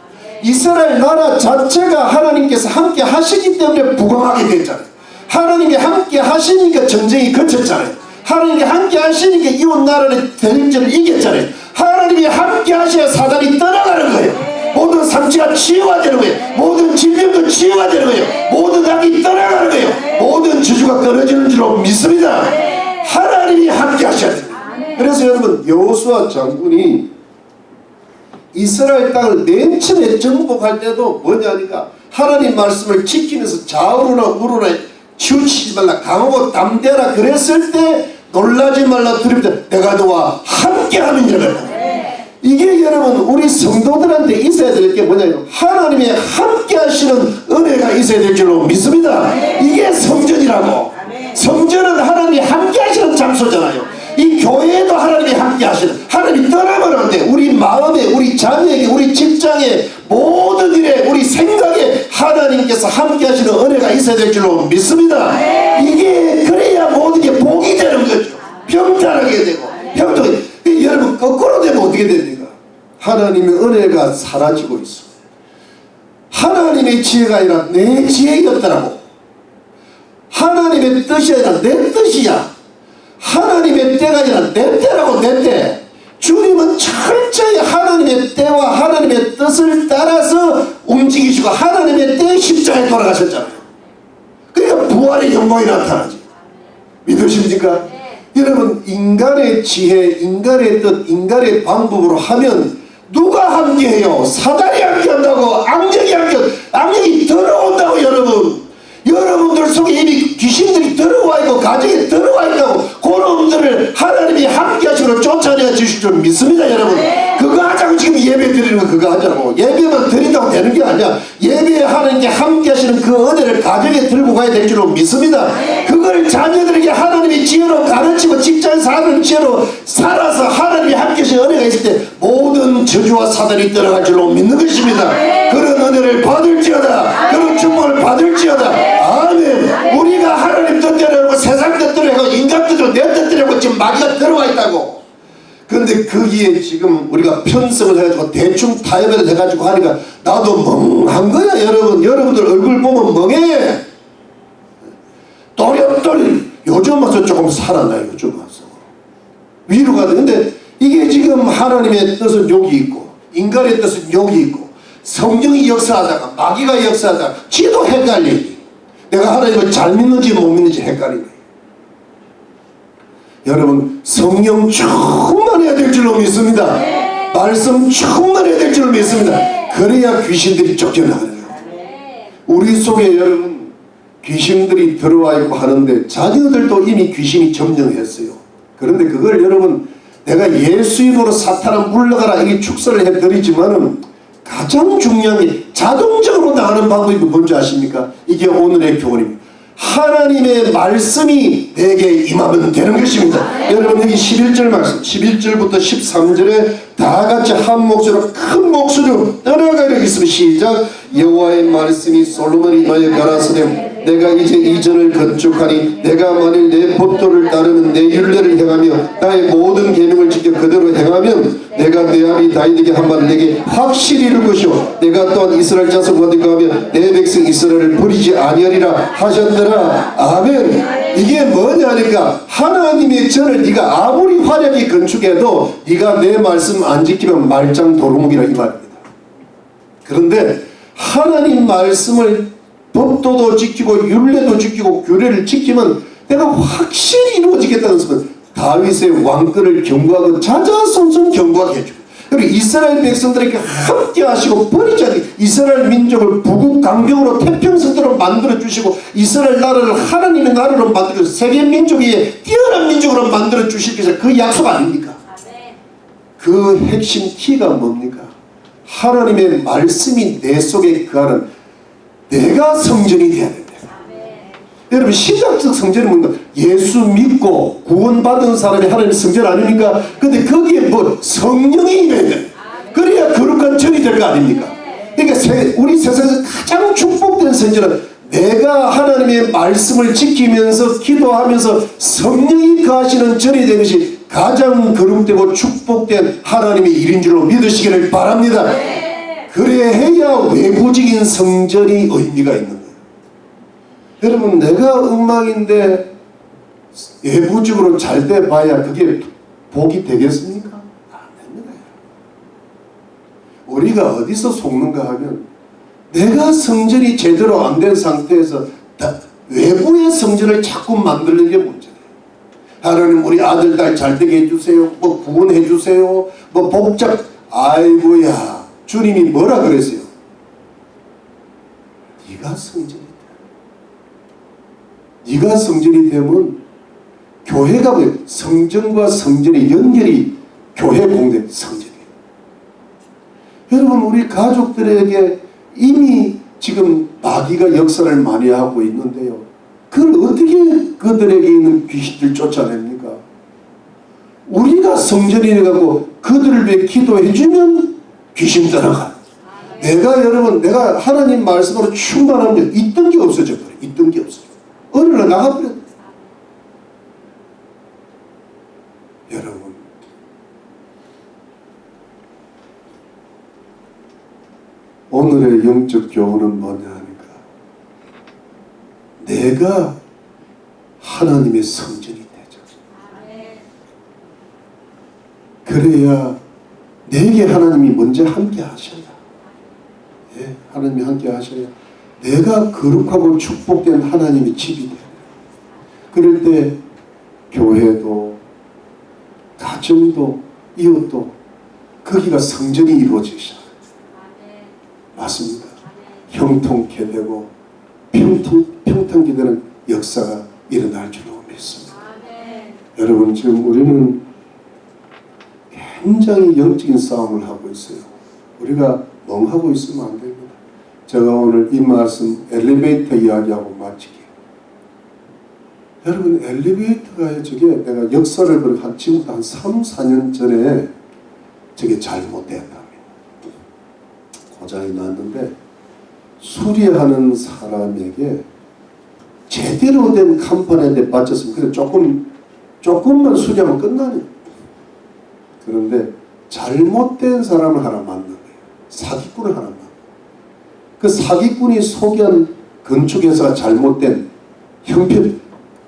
이스라엘 나라 자체가 하나님께서 함께 하시기 때문에 부강하게 됐잖아요. 하나님이 함께 하시니까 전쟁이 그쳤잖아요. 하나님이 함께 하시니까 이웃 나라의 대적전을 이겼잖아요. 하나님이 함께 하셔야 사단이 떠나가는 거예요. 모든 상처가 치유가 되는 거예요. 모든 질병도 치유가 되는 거예요. 모든 악이 떠나가는 거예요. 모든 저주가 끊어지는 줄로 믿습니다. 하나님이 함께 하셔야 돼요. 그래서 여러분 여호수아 장군이 이스라엘 땅을 맨 처음에 정복할 때도 뭐냐니까 하나님 말씀을 지키면서 좌우로나 우로나 치우치지 말라 강하고 담대하라 그랬을 때 놀라지 말라 두렵다 내가 너와 함께하는 일을. 이게 여러분 우리 성도들한테 있어야 될 게 뭐냐면 하나님의 함께 하시는 은혜가 있어야 될 줄로 믿습니다. 이게 성전이라고. 성전은 하나님이 함께 하시는 장소잖아요. 이 교회도 하나님이 함께 하시는, 하나님이 떠나면 안 돼. 우리 마음에, 우리 자녀에게, 우리 직장에, 모든 일에, 우리 생각에 하나님께서 함께 하시는 은혜가 있어야 될 줄로 믿습니다. 이게 그래야 모든 게 복이 되는 거죠. 평탄하게 되고 평등하게. 여러분 거꾸로 되면 어떻게 됩니까? 하나님의 은혜가 사라지고 있어. 하나님의 지혜가 아니라 내 지혜였더라고. 하나님의 뜻이 아니라 내 뜻이야. 하나님의 때가 아니라 내 때라고. 내 때. 주님은 철저히 하나님의 때와 하나님의 뜻을 따라서 움직이시고 하나님의 때에 십자가에 돌아가셨잖아요. 그러니까 부활의 영광이 나타나지. 믿으십니까? 여러분 인간의 지혜, 인간의 뜻, 인간의 방법으로 하면 누가 함께해요? 사단이 함께한다고. 악령이 들어온다고. 여러분들 속에 이미 귀신들이 들어와 있고 가정에 들어와 있다고. 그놈들을 하나님이 함께 하시고 쫓아내 주실 줄 믿습니다. 여러분 그거 하자고. 지금 예배 드리는 거 그거 하자고. 예배만 드린다고 되는 게 아니야. 예배에 하나님께 함께 하시는 그 은혜를 가정에 들고 가야 될 줄로 믿습니다. 그걸 자녀들에게 하나님의 지혜로 가르치고 직장에서 하나님의 지혜로 살아서 하나님이 함께 하시는 은혜가 있을 때 모든 저주와 사단이 떠나갈 줄로 믿는 것입니다. 그런 은혜를 받을지어다. 그런 축복을 받을지어다. 아멘. 우리가 하나님 뜻대로 하고 세상 뜻대로 하고 인간 뜻대로 내 뜻대로 하고 지금 마귀가 들어와 있다고. 그런데 거기에 지금 우리가 편성을 해가지고 대충 타협을 해가지고 하니까 나도 멍한 거야. 여러분들 얼굴 보면 멍해. 또렷또렷. 요즘 와서 조금 살아나요. 요즘 와서 위로가 돼. 근데 이게 지금 하나님의 뜻은 여기 있고 인간의 뜻은 여기 있고 성령이 역사하다가 마귀가 역사하다가 지도 헷갈리니 내가 하나님을 잘 믿는지 못 믿는지 헷갈리네. 여러분 성령 충만해야 될 줄로 믿습니다. 말씀 충만해야 될 줄 믿습니다. 그래야 귀신들이 쫓겨나가요. 우리 속에 여러분 귀신들이 들어와 있고 하는데 자녀들도 이미 귀신이 점령했어요. 그런데 그걸 여러분 내가 예수 이름으로 사탄아 물러가라 이게 축사를 해드리지만은 가장 중요한 게 자동적으로 나가는 방법이 뭔지 아십니까? 이게 오늘의 교훈입니다. 하나님의 말씀이 내게 임하면 되는 것입니다. 여러분 여기 11절 말씀 11절부터 13절에 다같이 한 목소리로 큰 목소리로 따라가 이렇게 있으면 시작. 여호와의 말씀이 솔로몬이 임하여 가라사대 내가 이제 이전을 건축하니 내가 만일 내 법도를 따르면 내 율례를 행하며 나의 모든 계명을 지켜 그대로 행하면 내가 내 아비 다윗에게 한 말을 내게 확실히 이룰 것이요 내가 또한 이스라엘 자손과 하며 내 백성 이스라엘을 버리지 아니하리라 하셨더라. 아멘. 이게 뭐냐 하니까 하나님의 전을 네가 아무리 화려하게 건축해도 네가 내 말씀 안 지키면 말짱 도루묵이라 이 말입니다. 그런데 하나님 말씀을 법도도 지키고 율례도 지키고 규례를 지키면 내가 확실히 이루어지겠다는 것은 다윗의 왕권을 경고하고 자자손손 경고하게 해주고 그리고 이스라엘 백성들에게 함께 하시고 버리지 않게 이스라엘 민족을 부국 강병으로 태평성대로 만들어주시고 이스라엘 나라를 하나님의 나라로 만들어주시고 세계 민족 위에 뛰어난 민족으로 만들어주실 것이 그 약속 아닙니까? 그 핵심 키가 뭡니까? 하나님의 말씀이 내 속에 거하는 내가 성전이 되어야 됩니다. 여러분 신학적 성전은 뭔가 예수 믿고 구원받은 사람이 하나님의 성전 아닙니까? 근데 거기에 뭐 성령이 임해야 돼. 그래야 거룩한 전이 될 거 아닙니까? 그러니까 우리 세상에서 가장 축복된 성전은 내가 하나님의 말씀을 지키면서 기도하면서 성령이 거하시는 전이 되는 것이 가장 거룩되고 축복된 하나님의 일인 줄로 믿으시기를 바랍니다. 그래야 해야 외부적인 성전이 의미가 있는 거예요. 여러분 내가 엉망인데 외부적으로 잘 돼봐야 그게 복이 되겠습니까? 안 됩니다. 우리가 어디서 속는가 하면 내가 성전이 제대로 안 된 상태에서 외부의 성전을 자꾸 만드는 게 문제예요. 하나님 우리 아들 딸 잘되게 해주세요. 뭐 구원해 주세요. 뭐 복잡 아이고야 주님이 뭐라 그랬어요? 네가 성전이 돼. 네가 성전이 되면 교회가 뭐예요? 성전과 성전의 연결이 교회 공동 성전이에요. 여러분 우리 가족들에게 이미 지금 마귀가 역사를 많이 하고 있는데요. 그걸 어떻게 그들에게 있는 귀신들 쫓아냅니까? 우리가 성전이 돼가고 그들을 위해 기도해주면 귀신 떠나가. 내가 하나님 말씀으로 충만하면 있던 게 없어져 버려. 있던 게 없어져. 어느 날 나가버려. 여러분 오늘의 영적 교훈은 뭐냐 하니까 내가 하나님의 성전이 되죠. 그래야 내게 하나님이 먼저 함께 하셔야 하나님이 함께 하셔야 내가 거룩하고 축복된 하나님의 집이 돼요. 그럴 때 교회도 가정도 이웃도 거기가 성전이 이루어지셔. 맞습니다. 형통케 되고 평통케 되는 역사가 일어날 줄로 믿습니다. 여러분 지금 우리는 굉장히 영적인 싸움을 하고 있어요. 우리가 멍하고 있으면 안 됩니다. 제가 오늘 이 말씀 엘리베이터 이야기하고 마칠게요. 여러분 엘리베이터가 저게 내가 역사를 보니까 지금부터 한 3, 4년 전에 저게 잘못됐답니다. 고장이 났는데 수리하는 사람에게 제대로 된 컴포넌트에 빠졌으면 그래 조금만 수리하면 끝나네요. 그런데 잘못된 사람을 하나 만난 거예요. 사기꾼을 하나 만난 거예요. 그 사기꾼이 소개한 건축회사가 잘못된 형편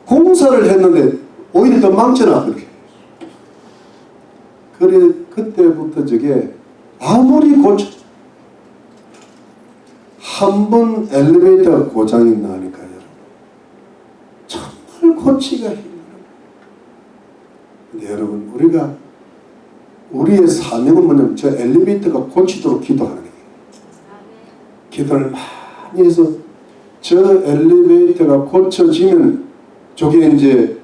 공사를 했는데 오히려 더 망쳐놔 그렇게. 그래 그때부터 저게 아무리 고쳐 한 번 엘리베이터가 고장이 나니까요. 정말 고치기가 힘들어요. 근데 여러분 우리가 우리의 사명은 뭐냐면 저 엘리베이터가 고치도록 기도하는 거예요. 기도를 많이 해서 저 엘리베이터가 고쳐지면 저게 이제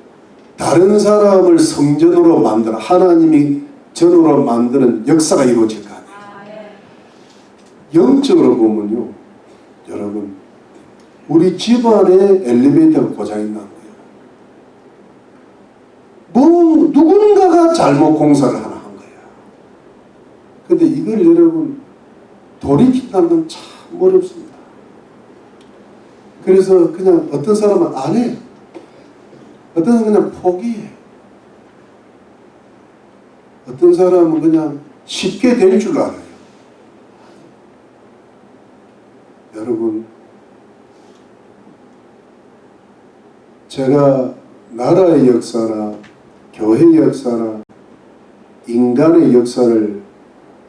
다른 사람을 성전으로 만들어 하나님이 전으로 만드는 역사가 이루어질 거 아니에요. 영적으로 보면요, 여러분, 우리 집안에 엘리베이터가 고장이 난 거예요. 뭐 누군가가 잘못 공사를 하나 한 거야. 근데 이걸 여러분 돌이킨다는 건 참 어렵습니다. 그래서 그냥 어떤 사람은 안 해. 어떤 사람은 그냥 포기해. 어떤 사람은 그냥 쉽게 될 줄 알아요. 여러분, 제가 나라의 역사나 교회의 역사나 인간의 역사를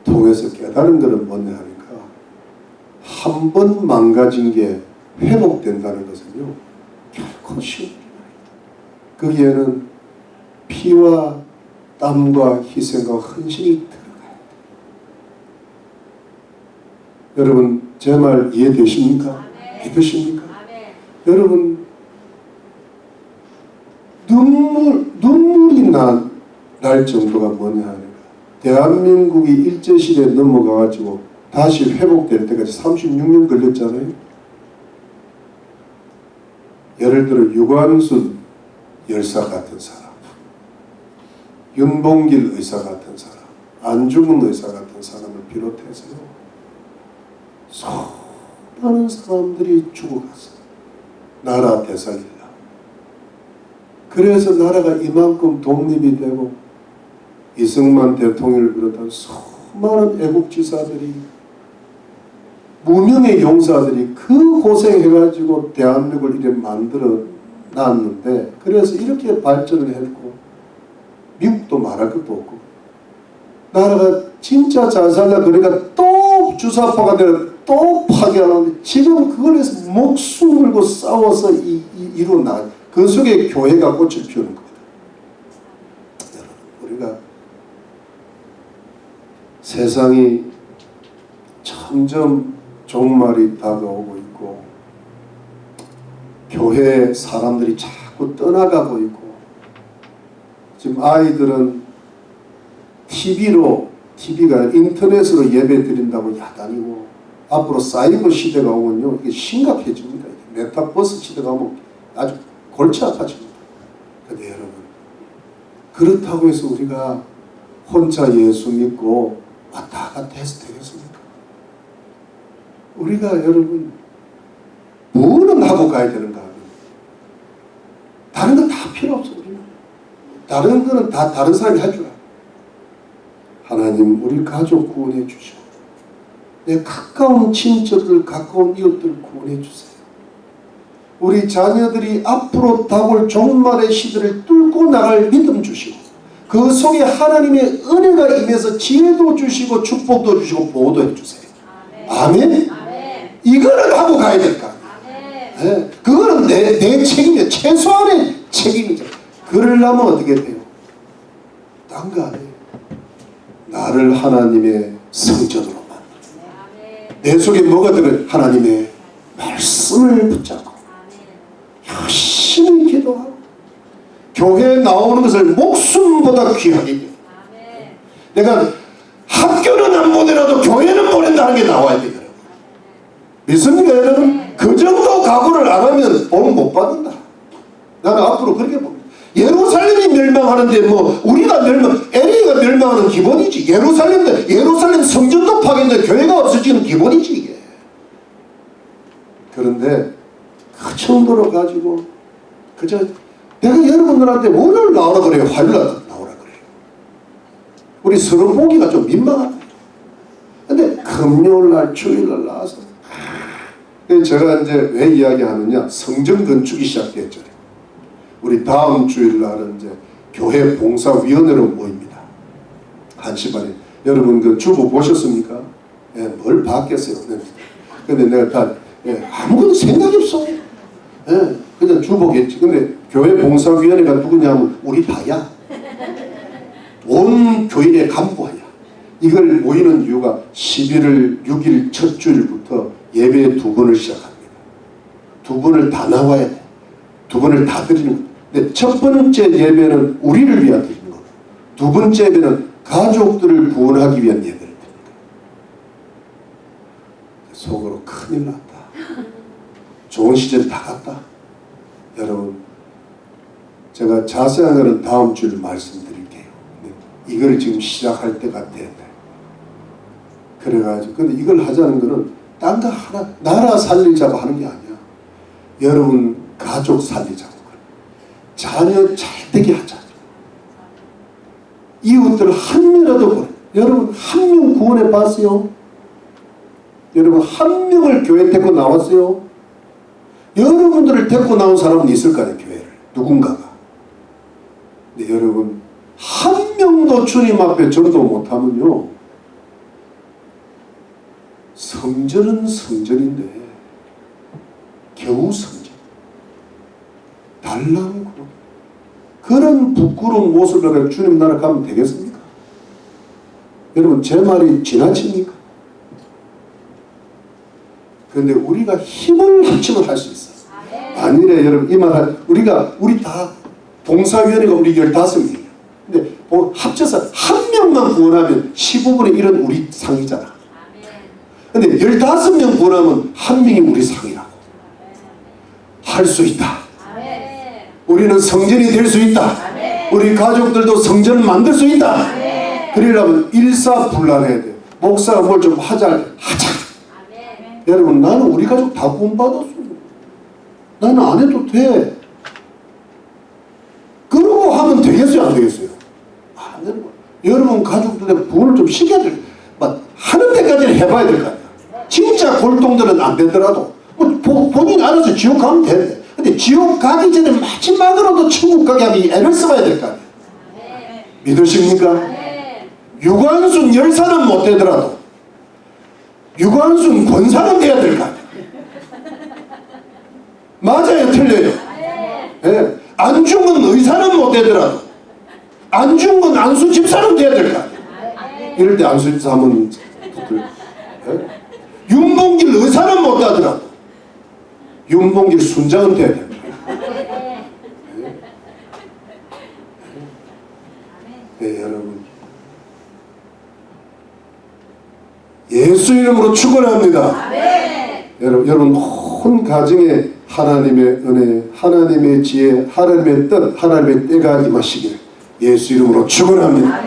통해서 깨달은 것은 뭐냐 하니까 한 번 망가진 게 회복된다는 것은요 결코 쉬운 일이 아니다. 거기에는 피와 땀과 희생과 헌신이 들어가야 돼. 여러분 제 말 이해되십니까? 이해되십니까? 여러분 눈물이 날 정도가 뭐냐 하니까 대한민국이 일제시대에 넘어가가지고 다시 회복될 때까지 36년 걸렸잖아요. 예를 들어 유관순 열사 같은 사람, 윤봉길 의사 같은 사람, 안중근 의사 같은 사람을 비롯해서요 수많은 사람들이 죽어갔어요. 나라 되살리려. 그래서 나라가 이만큼 독립이 되고 이승만 대통령을 비롯한 수많은 애국지사들이 무명의 용사들이 그 고생해가지고 대한민국을 이렇게 만들어 놨는데 그래서 이렇게 발전을 했고 미국도 말할 것도 없고 나라가 진짜 잘 살라 그러니까 또 주사파가 되어 또 파괴하는데 지금 그걸 해서 목숨 걸고 싸워서 이루어나 그 속에 교회가 꽃을 피우는 겁니다. 여러분 우리가 세상이 점점 종말이 다가오고 있고 교회 사람들이 자꾸 떠나가고 있고 지금 아이들은 TV가 인터넷으로 예배 드린다고 야단이고 앞으로 사이버 시대가 오면요 이게 심각해집니다. 메타버스 시대가 오면 아주 골치 아파집니다. 근데 여러분 그렇다고 해서 우리가 혼자 예수 믿고 왔다 갔다 해서 되겠습니까? 우리가 여러분 뭐는 하고 가야 되는가 하면 다른 건 다 필요 없어. 우리는 다른 거는 다 다른 사람이 할 줄 알아. 하나님 우리 가족 구원해 주시고 내 가까운 친척들 가까운 이웃들 구원해 주세요. 우리 자녀들이 앞으로 다가올 종말의 시대를 뚫고 나갈 믿음 주시고 그 속에 하나님의 은혜가 임해서 지혜도 주시고 축복도 주시고 보호도 해주세요. 아멘. 이거는 하고 가야 될까? 네, 그거는 내 책임이야. 최소한의 책임이죠. 그러려면 어떻게 돼요? 딴 거 아니에요. 나를 하나님의 성전으로 만들어. 내 속에 뭐가 들어요? 하나님의 말씀을 붙잡고 열심히 기도하고 교회에 나오는 것을 목숨보다 귀하게 해요. 내가 학교는 안 보내라도 교회는 보낸다는 게 나와야 돼요. 믿습니까 여러분? 그 정도 각오를 안 하면 복 못 받는다. 나는 앞으로 그렇게 봅니다. 예루살렘이 멸망하는데 뭐 우리가 LA가 멸망하는 기본이지. 예루살렘 성전도 파괴인데 교회가 없어지는 기본이지 이게. 그런데 그 정도로 가지고 그저 내가 여러분들한테 월요일 나오라 그래요? 화요일 나오라 그래요? 우리 서로 보기가 좀 민망합니다. 근데 금요일날 주일날 나와서 제가 이제 왜 이야기하느냐 성전 건축이 시작됐죠. 우리 다음 주일날은 이제 교회 봉사위원회로 모입니다. 1시 반에. 여러분 그 주보 보셨습니까? 예, 뭘 봤겠어요. 근데 내가 다 아무것도 생각이 없어. 예, 그냥 주보겠지. 근데 교회 봉사위원회가 누구냐면 우리 다야. 온 교인의 간부하야. 이걸 모이는 이유가 11월 6일 첫 주일부터 예배 2번을 시작합니다. 2번을 다 나와야 돼. 2번을 다 드리는 거예요. 근데 첫 번째 예배는 우리를 위한 드리는 거고, 2번째 예배는 가족들을 구원하기 위한 예배를 드립니다. 속으로 큰일 났다. 좋은 시절 다 갔다. 여러분, 제가 자세한 거는 다음 주에 말씀드릴게요. 이걸 지금 시작할 때가 됐네. 그래가지고 근데 이걸 하자는 거는 딴 거 하나 나라 살리자고 하는 게 아니야. 여러분 가족 살리자고, 자녀 잘 되게 하자. 이웃들 한 명이라도 보내. 여러분 한 명 구원해 봤어요? 여러분 한 명을 교회 데리고 나왔어요? 여러분들을 데리고 나온 사람은 있을 거 아니에요, 교회를. 누군가가. 근데 여러분 한 명도 주님 앞에 전도 못하면요, 성전은 성전인데 겨우 성전. 달랑 그런 부끄러운 모습을 주님 나라 가면 되겠습니까? 여러분 제 말이 지나칩니까? 그런데 우리가 힘을 합치면 할 수 있어요. 만일에 여러분 이 말 우리 다 봉사위원회가 우리 15명이에요. 근데 합쳐서 한 명만 구원하면 15분의 1은 우리 상이잖아. 근데 15명 구원하면 한 명이 우리 상이라고. 할 수 있다. 우리는 성전이 될 수 있다. 우리 가족들도 성전을 만들 수 있다. 그러려면 일사불란해야 돼. 목사가 뭘 좀 하자. 여러분 나는 우리 가족 다 구원받았어. 나는 안 해도 돼. 그러고 하면 되겠어요, 안 되겠어요? 안 되는 거야. 여러분 가족들한테 구원을 좀 시켜야 돼. 막 하는 데까지는 해봐야 될 거 아니야. 진짜 골동들은 안 되더라도 본인이 알아서 지옥 가면 돼. 근데 지옥 가기 전에 마지막으로도 천국 가게 하기 애를 써봐야 될 거 아니야. 믿으십니까? 유관순 열사는 못 되더라도 유관순 권사는 돼야 될 거 아니야. 맞아요, 틀려요? 네. 안중근 의사는 못 되더라도 안중근 안수 집사는 돼야 될 거 아니야. 이럴 때 안수 집사 하면 네? 윤봉길 의사는 못 하더라도 윤봉길 순장은 돼야 됩니다. 네, 여러분 예수 이름으로 축원합니다. 여러분 온 가정에 하나님의 은혜, 하나님의 지혜, 하나님의 뜻, 하나님의 때가 임하시길 예수 이름으로 축원합니다.